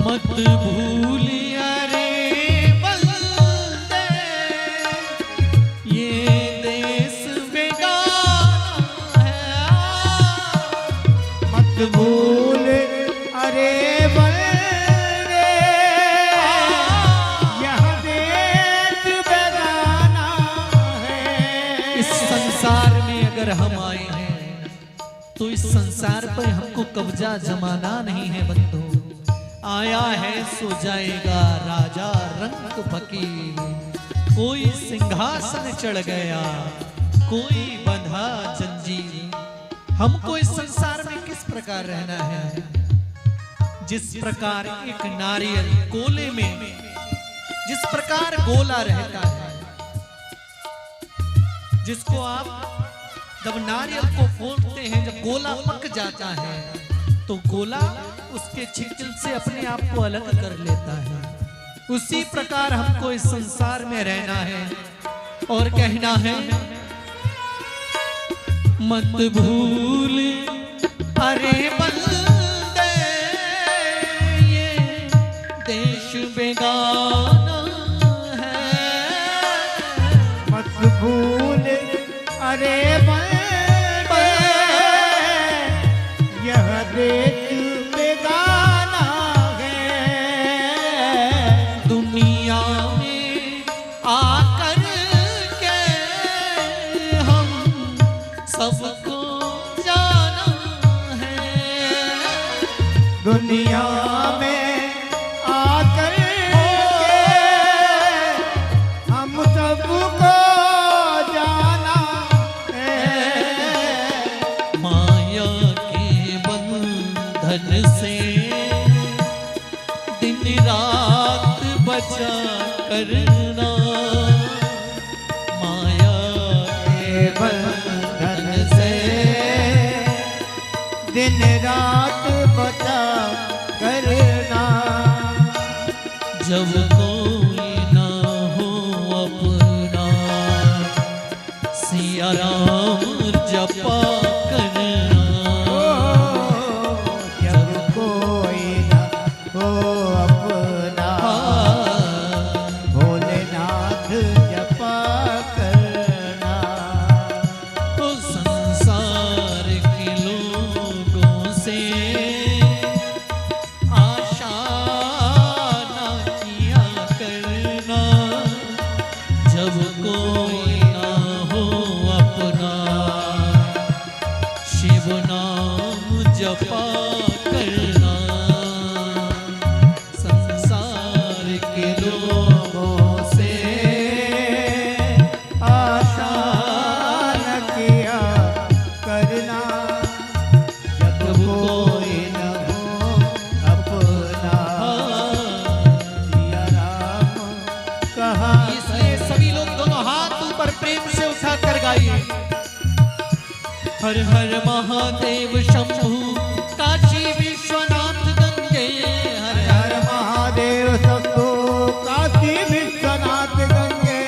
मत भूल अरे बंदे, ये देश बेगाना है। मत भूल अरे बंदे, यह देश बेगाना है। इस संसार में अगर हम आए हैं तो इस संसार पर हमको कब्जा जमाना नहीं है बंधु। आया है सो जाएगा राजा रंग फकीर। कोई सिंहासन चढ़ गया, कोई बंधा जंजीर। हमको इस संसार में किस प्रकार रहना है? जिस प्रकार एक नारियल कोले में जिस प्रकार गोला रहता है, जिसको आप जब नारियल को फोड़ते हैं, जब गोला पक जाता है तो गोला उसके छिलके से अपने आप को अलग कर लेता है। उसी प्रकार हमको इस संसार में रहना है। और कहना है मत भूल अरे बंदे ये देश बेगाना है। मत भूल अरे बंदे यह देश बेगाना है। दुनिया में आकर के हम सबको जाना है। दुनिया में आकर के हम सबको जाना है। माया के बंधन से दिन रात बचा करना। माया के बंधन से दिन रात बचा करना। जब कोई ना हो अपना सिया राम जपा करना। जब कोई न हो अपना भोलेनाथ जपा करना। तो संसार के लोगों से आशा ना किया करना। जब कोई ना हो अपना शिव नाम जपा करना। संसार के लोगों से आशा न किया करना। जब कोई न हो अपना सिया राम कहा। इसलिए सभी लोग दोनों हाथ ऊपर प्रेम से उठाकर गाइए। हर हर महादेव शंभु काशी विश्वनाथ गंगे। हर हर हर महादेव शंभो काशी विश्वनाथ गंगे।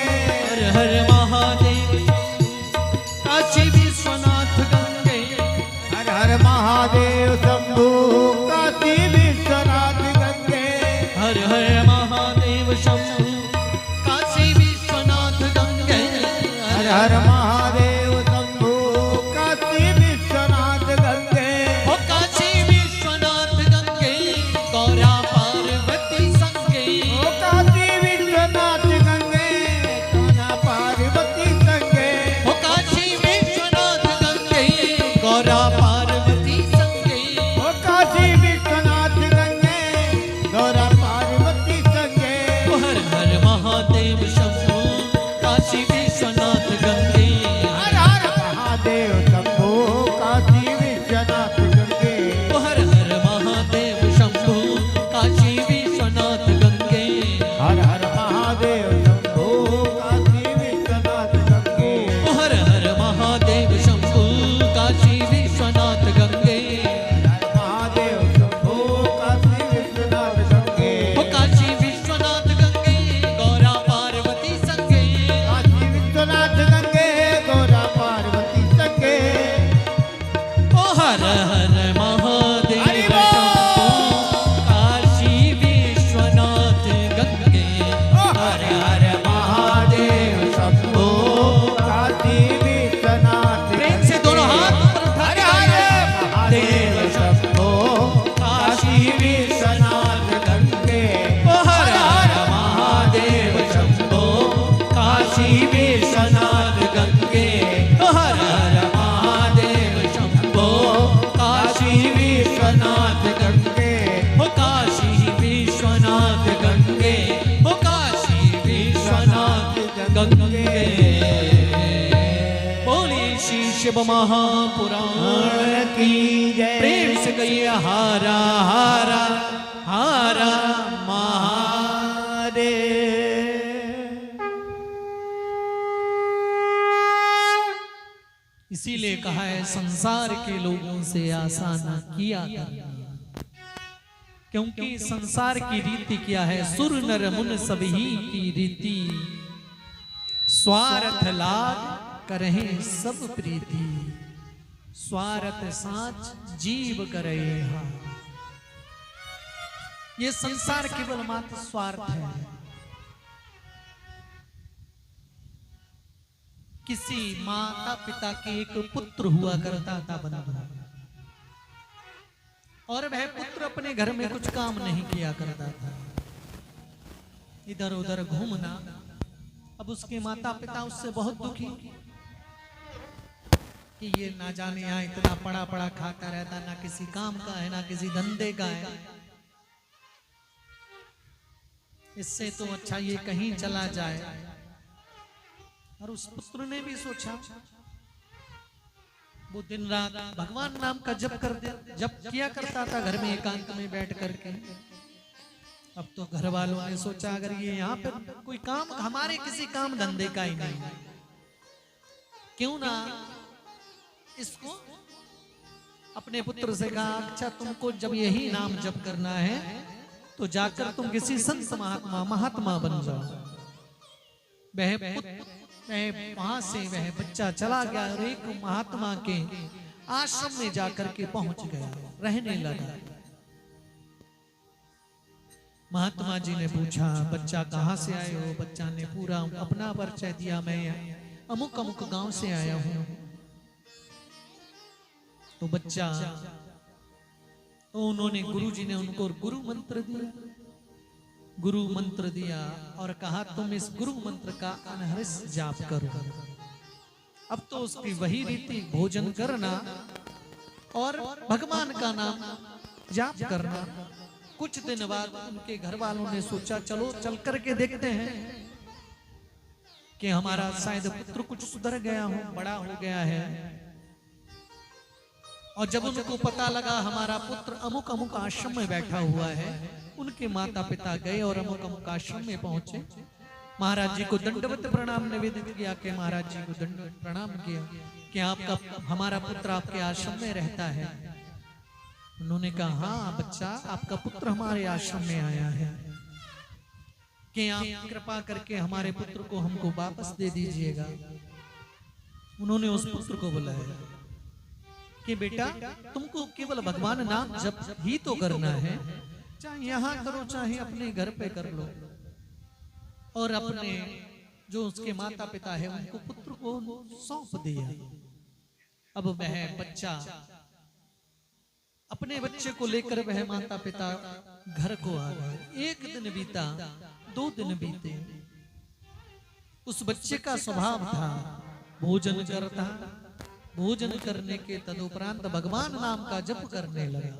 हर हर महादेव काशी विश्वनाथ गंगे। हर हर महादेव शंभो काशी विश्वनाथ गंगे। हर हर महादेव शंभु काशी विश्वनाथ गंगे। हर हर महादेव शंभो काशी विश्वनाथ गंगे। ओ काशी विश्वनाथ गंगे गौरा पार्वती संगे। ओ काशी विश्वनाथ गंगे कान्हा पार्वती संगे। ओ काशी विश्वनाथ गंगे गौरा पार्वती संगे। ओ काशी विश्वनाथ गंगे गौरा पार्वती संगे। ओ हर हर महादेव शंभु काशी विश्वनाथ गंगे। हर हर महादेव शंभो काशी विश्वनाथ गंगे। ओ हर हर महादेव शंभु काशी विश्वनाथ गंगे। हर हर महादेव शंभो काशी विश्वनाथ गंगे। ओ हर हर महादेव शंभु काशी विश्वनाथ गंगे। हर महादेव शंभो काशी विश्वनाथ गंगे। ओ काशी विश्वनाथ गंगे गौरा पार्वती संगे। काशी विश्वनाथ गंगे गौरा पार्वती संगे। ओ हर हर महादेव हरि बोल। शंभु काशी विश्वनाथ गंगे। हर हर महादेव शंभो काशी विश्वनाथ प्रेम से दोनों हाथ ऊपर उठा हर के हर गाइए। महादेव शंभो काशी विश्वनाथ गंगे। ओ हर हर महादेव शंभो काशी विश्वनाथ गंगे। ओ हर हर महादेव शंभो काशी विश्वनाथ गंगे। ओ काशी विश्वनाथ गंगे। ओ काशी विश्वनाथ गंगे। बोले श्री शिव महापुराण की जय। प्रेम से कहिए हारा हारा हारा महादेव। इसीलिए कहा है संसार के लोगों से आशा न किया करना। क्योंकि संसार की रीति क्या है? सुर नर मुन सभी की रीति स्वार्थ लाग करहे सब प्रीति, स्वार्थ साच जीव करे हा। ये संसार केवल मात्र स्वार्थ है। किसी माता पिता के एक पुत्र हुआ करता था बंधु, और वह पुत्र अपने घर में कुछ काम नहीं किया करता था, इधर उधर घूमना। अब उसके माता पिता उससे बहुत दुखी कि ये ना जाने यहाँ इतना पड़ा पड़ा खाता रहता, ना किसी काम का है ना किसी धंधे का है, इससे तो अच्छा ये कहीं चला जाए। और उस पुत्र ने भी सोचा, वो दिन रात भगवान नाम का जप किया करता था घर में एकांत में बैठ करके। अब तो घर वालों ने सोचा अगर ये यहाँ पे कोई काम हमारे किसी काम धंधे का ही नहीं, क्यों ना इसको अपने पुत्र से कहा, अच्छा तुमको जब यही नाम जप करना है तो जाकर तुम किसी संत महात्मा बन जाओ। वहां से वह बच्चा चला गया और एक महात्मा के आश्रम में जाकर के पहुंच गया, रहने लगा। महात्मा जी ने पूछा, बच्चा कहाँ से आए हो? बच्चा ने पूरा अपना परिचय दिया, मैं अमुक अमुक गांव से आया हूं। तो बच्चा, तो उन्होंने गुरुजी ने उनको गुरु मंत्र दिया, गुरु मंत्र दिया और कहा तुम इस गुरु मंत्र का अनहर्ष जाप करो। अब तो उसकी वही रीति, भोजन करना और भगवान का नाम जाप करना। कुछ दिन बाद उनके घर वालों ने सोचा चलो चल करके देखते हैं कि हमारा शायद पुत्र कुछ सुधर गया हो, बड़ा हो गया है। और जब उनको पता लगा हमारा पुत्र अमुक अमुक आश्रम में बैठा हुआ है, उनके माता पिता गए और अमुक अमुक आश्रम में पहुंचे। महाराज जी को दंडवत प्रणाम निवेदित किया कि महाराज जी को दंडवत प्रणाम किया कि आपका हमारा पुत्र आपके आश्रम में रहता है। उन्होंने कहा हाँ बच्चा, आपका पुत्र हमारे आश्रम में आया है कि आप कृपा करके हमारे पुत्र को हमको वापस दे दीजिएगा। उन्होंने उस पुत्र को बुलाया कि बेटा तुमको केवल भगवान नाम जप ही तो करना है, चाहे यहाँ करो चाहे अपने घर पे कर लो। और अपने जो उसके माता पिता है उनको पुत्र को सौंप दिया। अब वह बच्चा अपने बच्चे को लेकर वह माता पिता घर को आ गए। एक दिन बीता, 2 दिन बीते। उस बच्चे का स्वभाव था भोजन करता, भोजन करने के तदुपरांत भगवान नाम का जप करने लगा।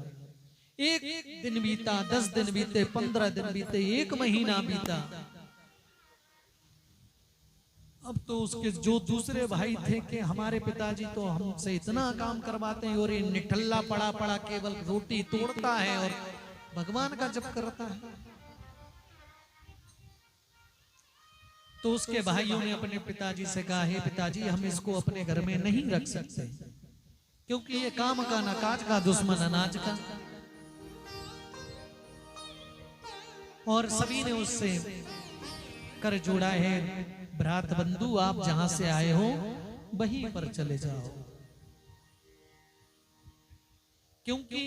एक दिन बीता, 10 दिन बीते, 15 दिन बीते, 1 महीना बीता। अब तो उसके जो दूसरे भाई थे कि हमारे पिताजी तो हमसे इतना काम करवाते हैं और ये निठल्ला पड़ा पड़ा केवल रोटी तोड़ता है और भगवान का जप करता है। तो उसके भाइयों ने अपने पिताजी से कहा, हे पिताजी हम इसको अपने घर में नहीं रख सकते क्योंकि ये काम का न काज का, दुश्मन अनाज का। और सभी ने उससे कर जोड़ा है, भ्रात बंधु आप जहां से आए हो वहीं पर चले जाओ, क्योंकि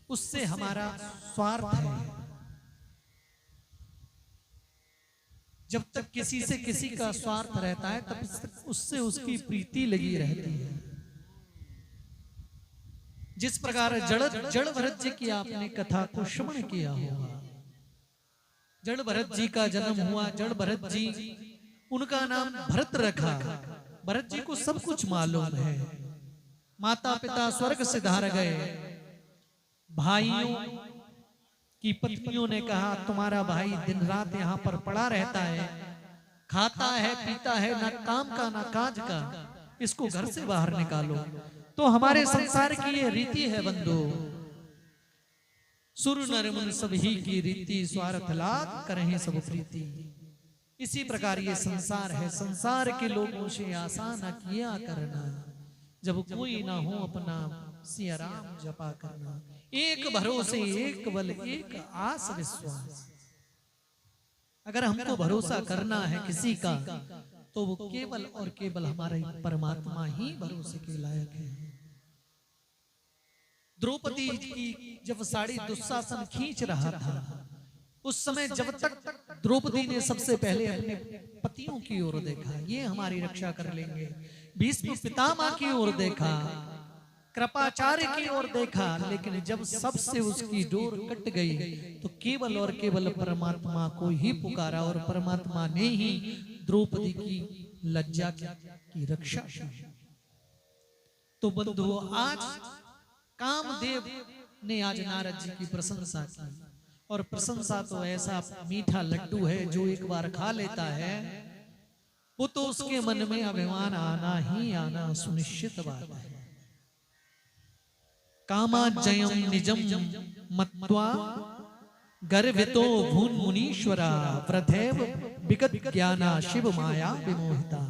उससे हमारा स्वार्थ है। जब तक किसी से किसी का स्वार्थ रहता है तब तक उससे उसकी प्रीति लगी रहती है। जिस प्रकार जड़ भरत जी की आपने कथा को श्रवण किया होगा। जड़ भरत जी का जन्म हुआ, जड़ भरत जी उनका नाम भरत रखा। भरत जी को सब कुछ मालूम है। माता पिता स्वर्ग से धार गए, भाइयों की पत्नियों ने कहा तुम्हारा भाई दिन रात यहाँ पर पड़ा रहता है, खाता है पीता है, ना काम का ना काज का, इसको घर से बाहर निकालो। तो हमारे संसार की ये रीति है बंधु, सुर नर मुनि सब ही की रीति, स्वार्थ लाग करहि सब प्रीति। इसी प्रकार ये संसार है। संसार के लोगों से आशा न किया करना, जब कोई ना हो अपना सिया राम जपा करना। एक भरोसे एक बल एक आस विश्वास। अगर हमको भरोसा करना है किसी का तो वो केवल और केवल हमारा परमात्मा ही भरोसे के लायक है। द्रौपदी की जब साड़ी दुशासन खींच रहा था, उस समय जब तक द्रौपदी ने सबसे पहले अपने पतियों की ओर देखा, ये हमारी रक्षा कर लेंगे, भीष्म पितामह की ओर देखा, कृपाचार्य की ओर देखा, लेकिन जब सबसे उसकी डोर कट गई तो केवल और केवल परमात्मा को ही पुकारा और परमात्मा ने ही द्रौपदी की लज्जा की रक्षा की। तो बंधुओं, आज कामदेव ने आज नारद जी की प्रशंसा की, और प्रशंसा तो ऐसा मीठा लड्डू है जो एक बार खा लेता है वो तो उसके मन में अभिमान आना ही आना सुनिश्चित बात है। कामाजयम निजम मत्वा गर्वितो भून मुनीश्वरा वृथैव विगत ज्ञाना शिव माया विमोहिता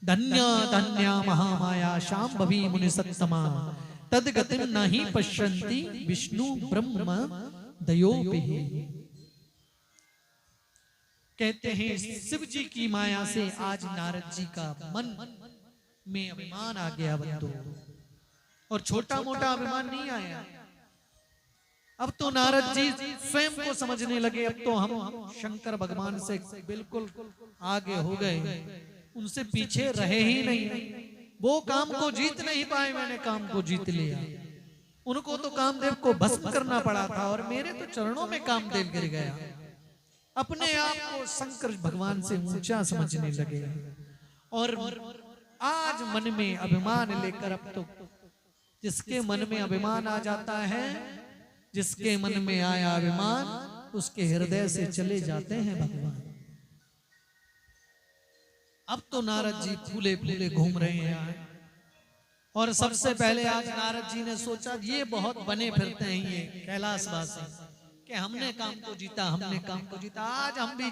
धन्या धन्या महामाया शांभवी मुनि सत्तमा तद्गतिम नहीं पश्यन्ति विष्णु ब्रह्म दयोभिः। कहते हैं शिव जी की माया से आज नारद जी का मन में अभिमान आ गया बंधु, और छोटा मोटा अभिमान नहीं आया। अब तो नारद जी स्वयं को समझने लगे, अब तो हम शंकर भगवान से बिल्कुल आगे हो गए, उनसे पीछे रहे ही नहीं। वो काम को जीत नहीं पाए, मैंने काम को जीत लिया। उनको तो कामदेव को भस्म करना पड़ा था और मेरे तो चरणों में कामदेव गिर गया। अपने आप को शंकर भगवान से ऊंचा समझने लगे, और आज मन में अभिमान लेकर, अब तो जिसके मन में अभिमान आ जाता है, जिसके मन में आया अभिमान उसके हृदय से चले जाते हैं भगवान। अब तो नारद जी फूले फूले घूम रहे हैं, और सबसे पहले आज नारद जी ने सोचा ये बहुत बने फिरते हैं ये कैलाशवासी, कि हमने काम को जीता, हमने काम को जीता। आज हम भी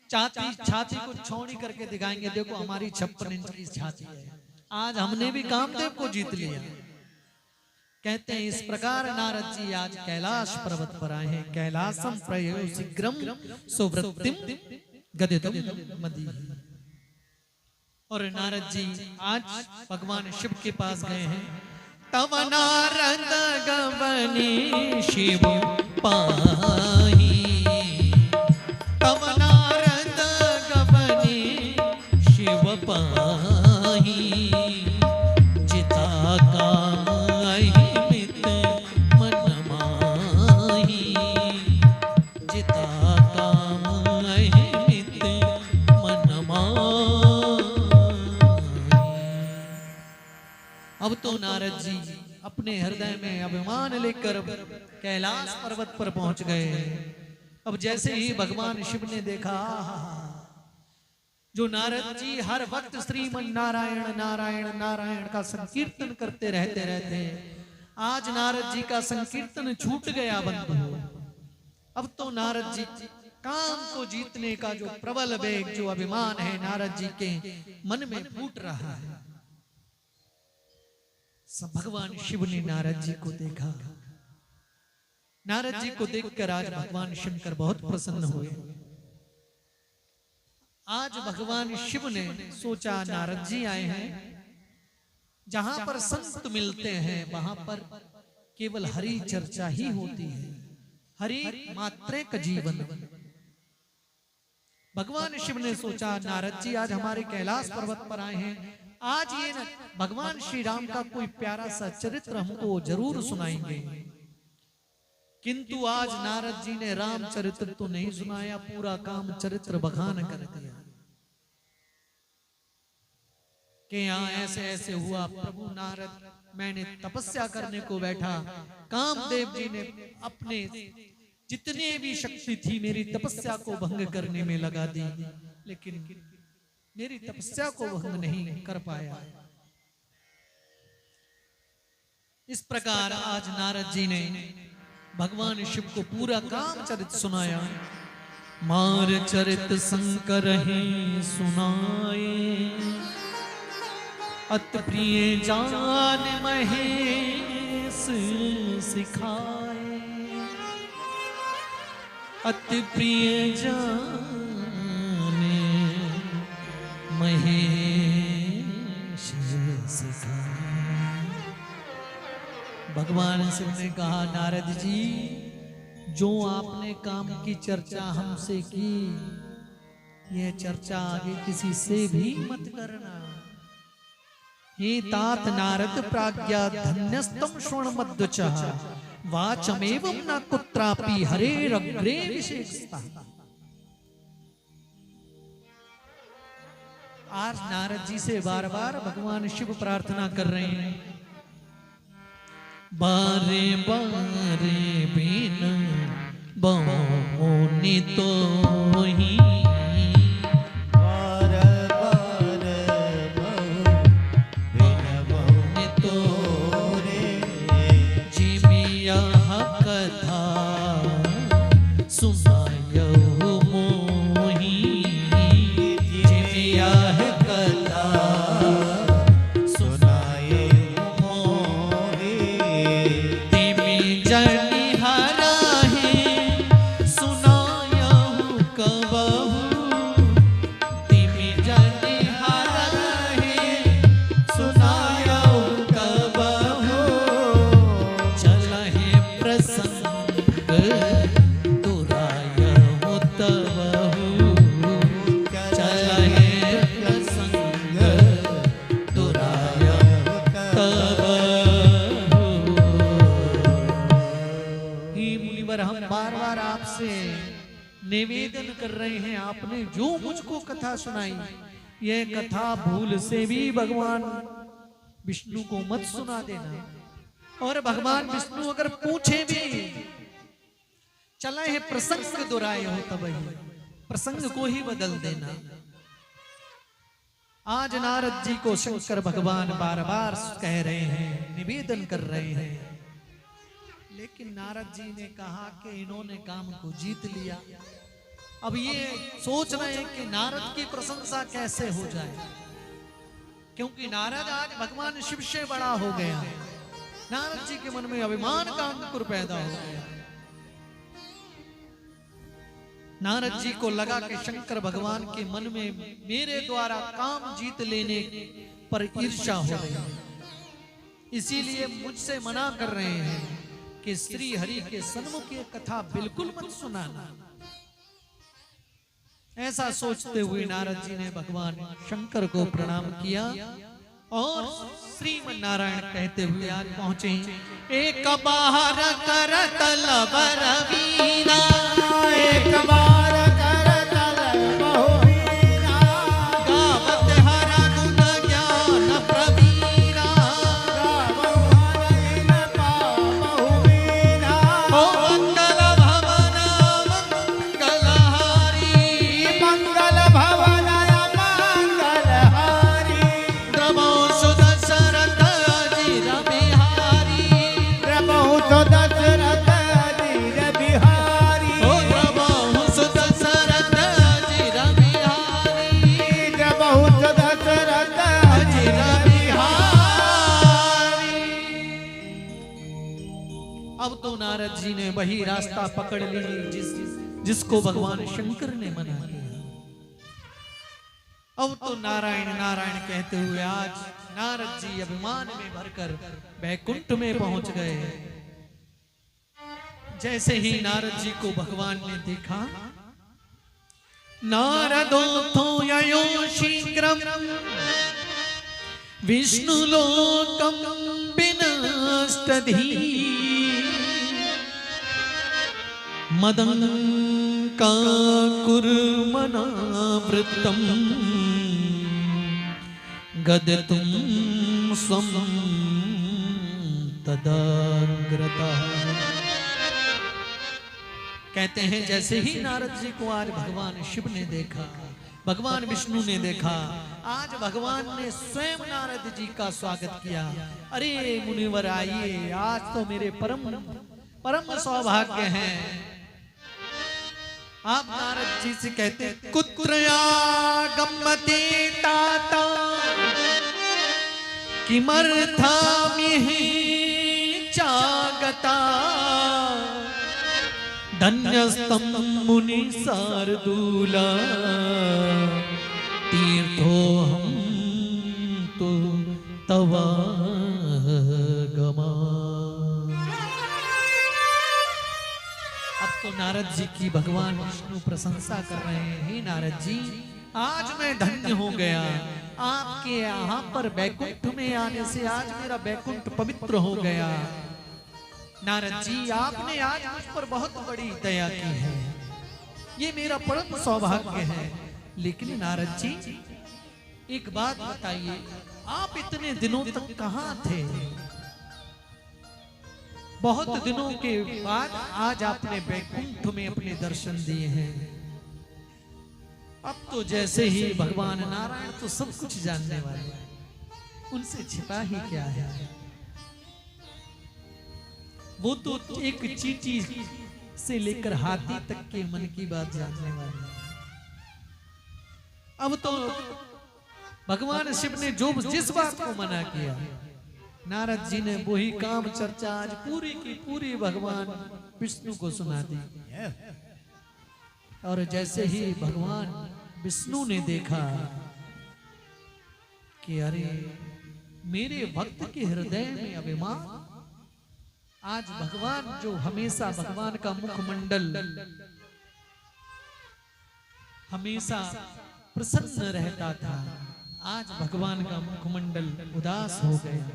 छाती को छौनी करके दिखाएंगे, देखो हमारी 56 इंच की छाती है, आज हमने भी कामदेव को जीत लिया। कहते हैं इस प्रकार नारद जी आज कैलाश पर्वत पर आए हैं। कैलासम प्रयो शीघ्रम सुवृत्तिम गदितम मदीहि। और नारद जी आज भगवान शिव के पास गए हैं। तव नारद गवनी शिव पाही, तव नारद गवनी शिव पाही, जिता काम अहिमित मन माही, जिता काम अहिमित मन माही। अब तो नारद जी अपने हृदय में अभिमान लेकर कैलाश पर्वत पर पहुंच गए। अब जैसे ही भगवान शिव ने देखा, जो नारद जी हर वक्त श्रीमन नारायण नारायण नारायण का संकीर्तन करते रहते, आज नारद जी का संकीर्तन छूट गया बंधु। अब तो नारद जी काम को जीतने का जो प्रबल वेग, जो अभिमान है नारद जी के मन में फूट रहा है। सब भगवान शिव ने नारद जी को देखा। नारद जी को देखकर आज भगवान शंकर बहुत प्रसन्न हुए। आज भगवान शिव ने सोचा नारद जी आए हैं, जहां पर संत मिलते हैं वहां पर केवल हरि चर्चा ही होती है, हरि मात्रे का जीवन। भगवान शिव ने सोचा नारद जी आज हमारे कैलाश पर्वत पर आए हैं, आज ये भगवान श्री राम का कोई प्यारा सा चरित्र हमको जरूर सुनाएंगे। किंतु आज नारद जी ने राम चरित्र तो नहीं सुनाया, पूरा काम चरित्र बखान कर दिया कि यहाँ ऐसे ऐसे हुआ प्रभु नारद, मैंने तपस्या करने को बैठा, कामदेव जी ने अपने जितने भी शक्ति थी मेरी तपस्या को भंग करने में लगा दी, लेकिन मेरी तपस्या को भंग नहीं कर पाया। इस प्रकार आज नारद जी ने भगवान शिव को पूरा काम चरित सुनाया। मार चरित शंकर ही सुनाए, अति प्रिय जान महेश सिखाए, अति प्रिय जान महेश सिखा। भगवान शिव ने कहा नारद जी, जो आपने काम की चर्चा हमसे की, यह चर्चा आगे किसी से भी मत करना। हे तात नारद प्राज्ञा धन्यस्तम श्रवण मद्वचः वाचमेवं न कुत्रापि हरेरग्रे विशेषतः। आज नारद जी से बार बार भगवान शिव प्रार्थना कर रहे हैं, बारे बारे बिन बहुनी तो ही निवेदन कर रहे हैं, आपने जो मुझको कथा सुनाई, यह कथा भूल से भी भगवान विष्णु को मत सुना देना। और भगवान विष्णु अगर पूछे भी, चला है प्रसंग दोहराए हो तब ही प्रसंग को ही बदल देना। आज नारद जी को शंकर भगवान बार बार कह रहे हैं, निवेदन कर रहे हैं, लेकिन नारद जी ने कहा कि इन्होंने काम को जीत लिया। अब ये सोच रहे हैं कि नारद की प्रशंसा कैसे हो जाए, क्योंकि नारद आज भगवान शिव से बड़ा हो गया। नारद जी के मन में अभिमान का अंकुर पैदा हो गया। नारद जी को लगा कि शंकर भगवान के मन में मेरे द्वारा काम जीत लेने पर ईर्ष्या हो रही है, इसीलिए मुझसे मना कर रहे हैं कि श्री हरि के सन्मुख ये कथा बिल्कुल मत सुनाना। ऐसा सोचते हुए नारद जी ने भगवान शंकर को प्रणाम किया और श्रीमन नारायण कहते हुए आज पहुंचे, एक बार कर तल बरवीना, एक बार कर तल बहुवीरा, गावत हरा गुण ज्ञान प्रवीरा, गावत हरा बहुवीरा, ओ मंगल भवन मंगलहारी, मंगल भवन मंगलहारी, प्रभु सुदशरथ अजिर बिहारी, प्रभु सुदशरथ अजिर बिहारी, ओ प्रभु सुदशरथ अजिर बिहारी, प्रभु सुदशरथ अजिर अजिर बिहारी। अब तो नारद जी ने वही रास्ता पकड़ ली जिसको भगवान शंकर ने मना किया। अब तो नारायण नारायण कहते हुए आज नारद जी अभिमान में भरकर बैकुंठ में पहुंच गए। जैसे ही नारद जी को भगवान ने देखा, नारदो तो ययो शीघ्रम विष्णु लोकम विनष्टधि, मदङ्काकुर्मनावृत्तं गदतुं स्वं तदाग्रतः। कहते हैं जैसे ही नारद जी को आज भगवान शिव ने देखा, भगवान विष्णु ने देखा, आज भगवान ने स्वयं नारद जी का स्वागत किया। अरे मुनिवर आइए, आज तो मेरे परम सौभाग्य है। आप नारद जी से कहते हैं, कुत्रया गम्मते ताता किमर्थामिहि चागता, धन्यस्तं मुनि शार्दूला तीर्थो हम तो तवा गमा। अब तो नारद जी की भगवान विष्णु प्रशंसा कर रहे हैं। हे नारद जी, आज मैं धन्य हो गया, आपके यहाँ पर बैकुंठ में आने से आज मेरा बैकुंठ पवित्र हो गया। नारद जी, आपने आज मुझ पर बहुत बड़ी दया की है, ये मेरा परम सौभाग्य है। लेकिन नारद जी, एक बात बताइए, आप इतने दिनों तक कहाँ थे? बहुत दिनों के बाद आज आपने बैकुंठ में अपने दर्शन दिए हैं। अब तो जैसे ही भगवान नारायण तो सब कुछ जानने वाले हैं, उनसे छिपा ही क्या है। वो तो एक चींटी से लेकर हाथी तक के मन की बात जानने वाले हैं। अब तो भगवान शिव ने जो जिस बात को मना किया, नारद जी ने वही काम चर्चा आज पूरी की पूरी भगवान विष्णु को सुना दी। और जैसे ही भगवान विष्णु ने देखा कि अरे मेरे भक्त के हृदय में अभिमान, आज भगवान जो हमेशा भगवान का मुखमंडल हमेशा प्रसन्न रहता था, आज भगवान का मुखमंडल उदास हो गया।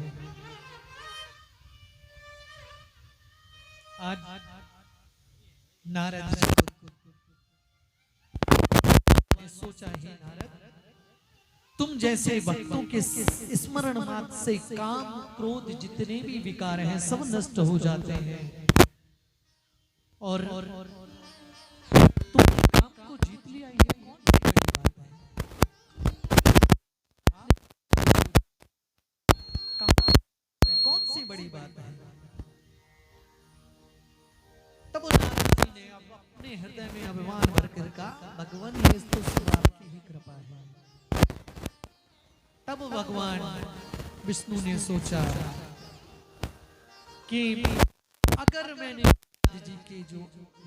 आज नारद ने सोचा, हे नारद, तुम जैसे भक्तों के स्मरण मात्र से काम क्रोध जितने भी विकार हैं सब नष्ट हो जाते हैं, और तुम काम को जीत लिया, ये कौन सी बड़ी बात है? कौन सी बड़ी बात है? तब नारद जी ने अब अपने हृदय में अभिमान भरकर कहा, भगवान ये तो सब आपकी ही कृपा है। तब भगवान विष्णु ने सोचा कि अगर मैंने नारद जी के जो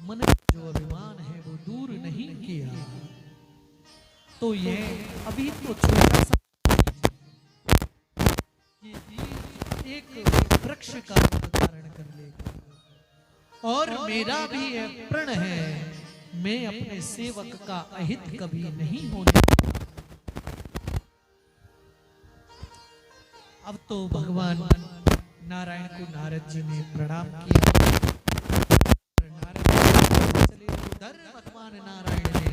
मन में जो अभिमान है वो दूर नहीं किया, तो ये अभी तो छोटा सा ये एक वृक्ष का धारण कर लेगा, और मेरा भी प्रण है, मैं अपने सेवक का अहित कभी नहीं होने। अब तो भगवान नारायण को नारद जी ने प्रणाम किया। नारद जी चले उधर भगवान नारायण ने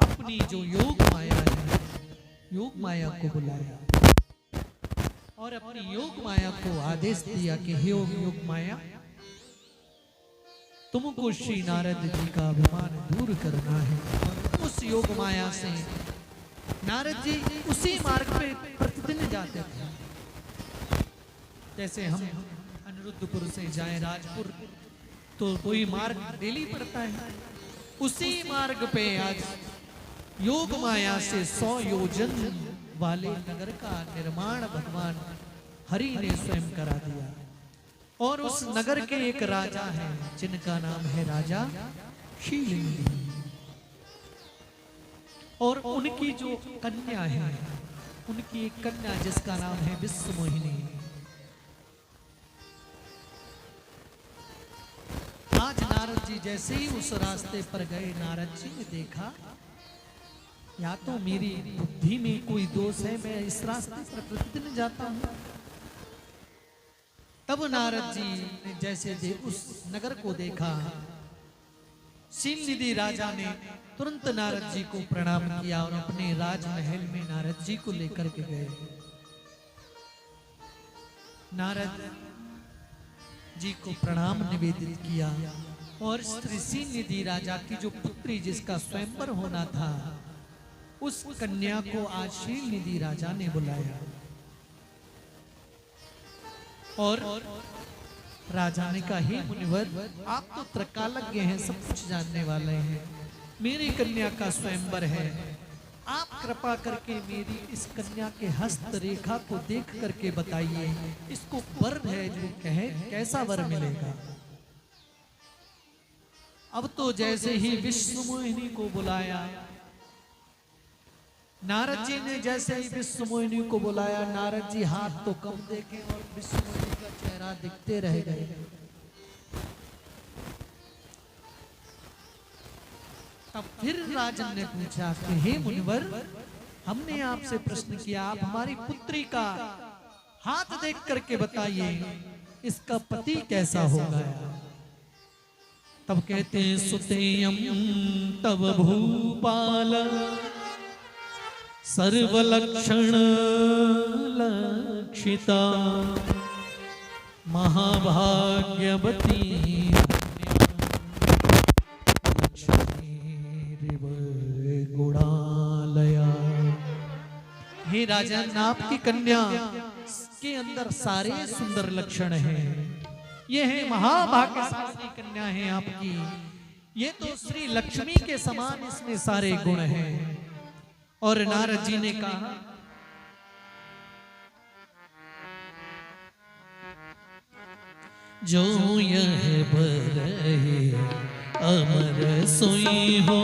अपनी जो योग माया है, योग माया को बुलाया और अपनी योग माया को आदेश दिया कि हे योग माया, तुमको श्री नारद जी का अभिमान दूर करना है। उस योग माया से नारद जी उसी मार्ग पे प्रतिदिन जाते थे। जैसे हम अनिरुद्धपुर से जाएं राजपुर तो कोई मार्ग डेली पड़ता है, उसी मार्ग पे आज योग माया से 100 योजन वाले नगर का निर्माण भगवान हरि ने स्वयं करा दिया। और उस नगर के एक राजा हैं जिनका नाम है राजा शीलिंगी, और उनकी जो कन्या है, उनकी एक कन्या जिसका नाम है विश्वमोहिनी। आज नारद जी जैसे ही उस रास्ते पर गए, नारद जी ने देखा या तो मेरी बुद्धि में कोई दोष है, मैं इस रास्ते पर प्रतिदिन जाता हूं। तब नारद जी ने जैसे उस नगर को देखा, शीलनिधि राजा ने तुरंत नारद जी को प्रणाम किया और अपने राजमहल में नारद जी को लेकर के गए। नारद जी को प्रणाम निवेदित किया और श्री शीलनिधि राजा की जो पुत्री जिसका स्वयंवर होना था, उस कन्या को आज शीलनिधि राजा ने बुलाया और राजा ने कहा, हे मुनिवर, आप तो त्रिकालज्ञ हैं, सब कुछ जानने वाले हैं, मेरी कन्या का स्वयंवर है, आप कृपा करके मेरी इस कन्या के हस्त रेखा को देख करके बताइए, इसको वर है जो कहे कैसा वर मिलेगा। अब तो जैसे ही विश्वमोहिनी को बुलाया, नारद जी ने जैसे ही विश्व मोहिनी को बुलाया, नारद जी हाथ तो कम देखे और विश्व मोहिनी का चेहरा दिखते रह गए। तब फिर राजन ने पूछा कि हे मुनिवर, हमने आपसे प्रश्न किया, आप हमारी पुत्री का हाथ देख करके बताइए इसका पति कैसा होगा। तब कहते हैं सुतेयम तब भूपाल सर्वलक्षण लक्षिता महाभाग्यवती गुणालया। हे राजन, आपकी कन्या के अंदर सारे सुंदर लक्षण हैं। ये है महाभाग्यशाली कन्या है आपकी। ये तो श्री लक्ष्मी के समान इसमें सारे गुण हैं। और नारद जी ने कहा, जो यह बरहे अमर सोई हो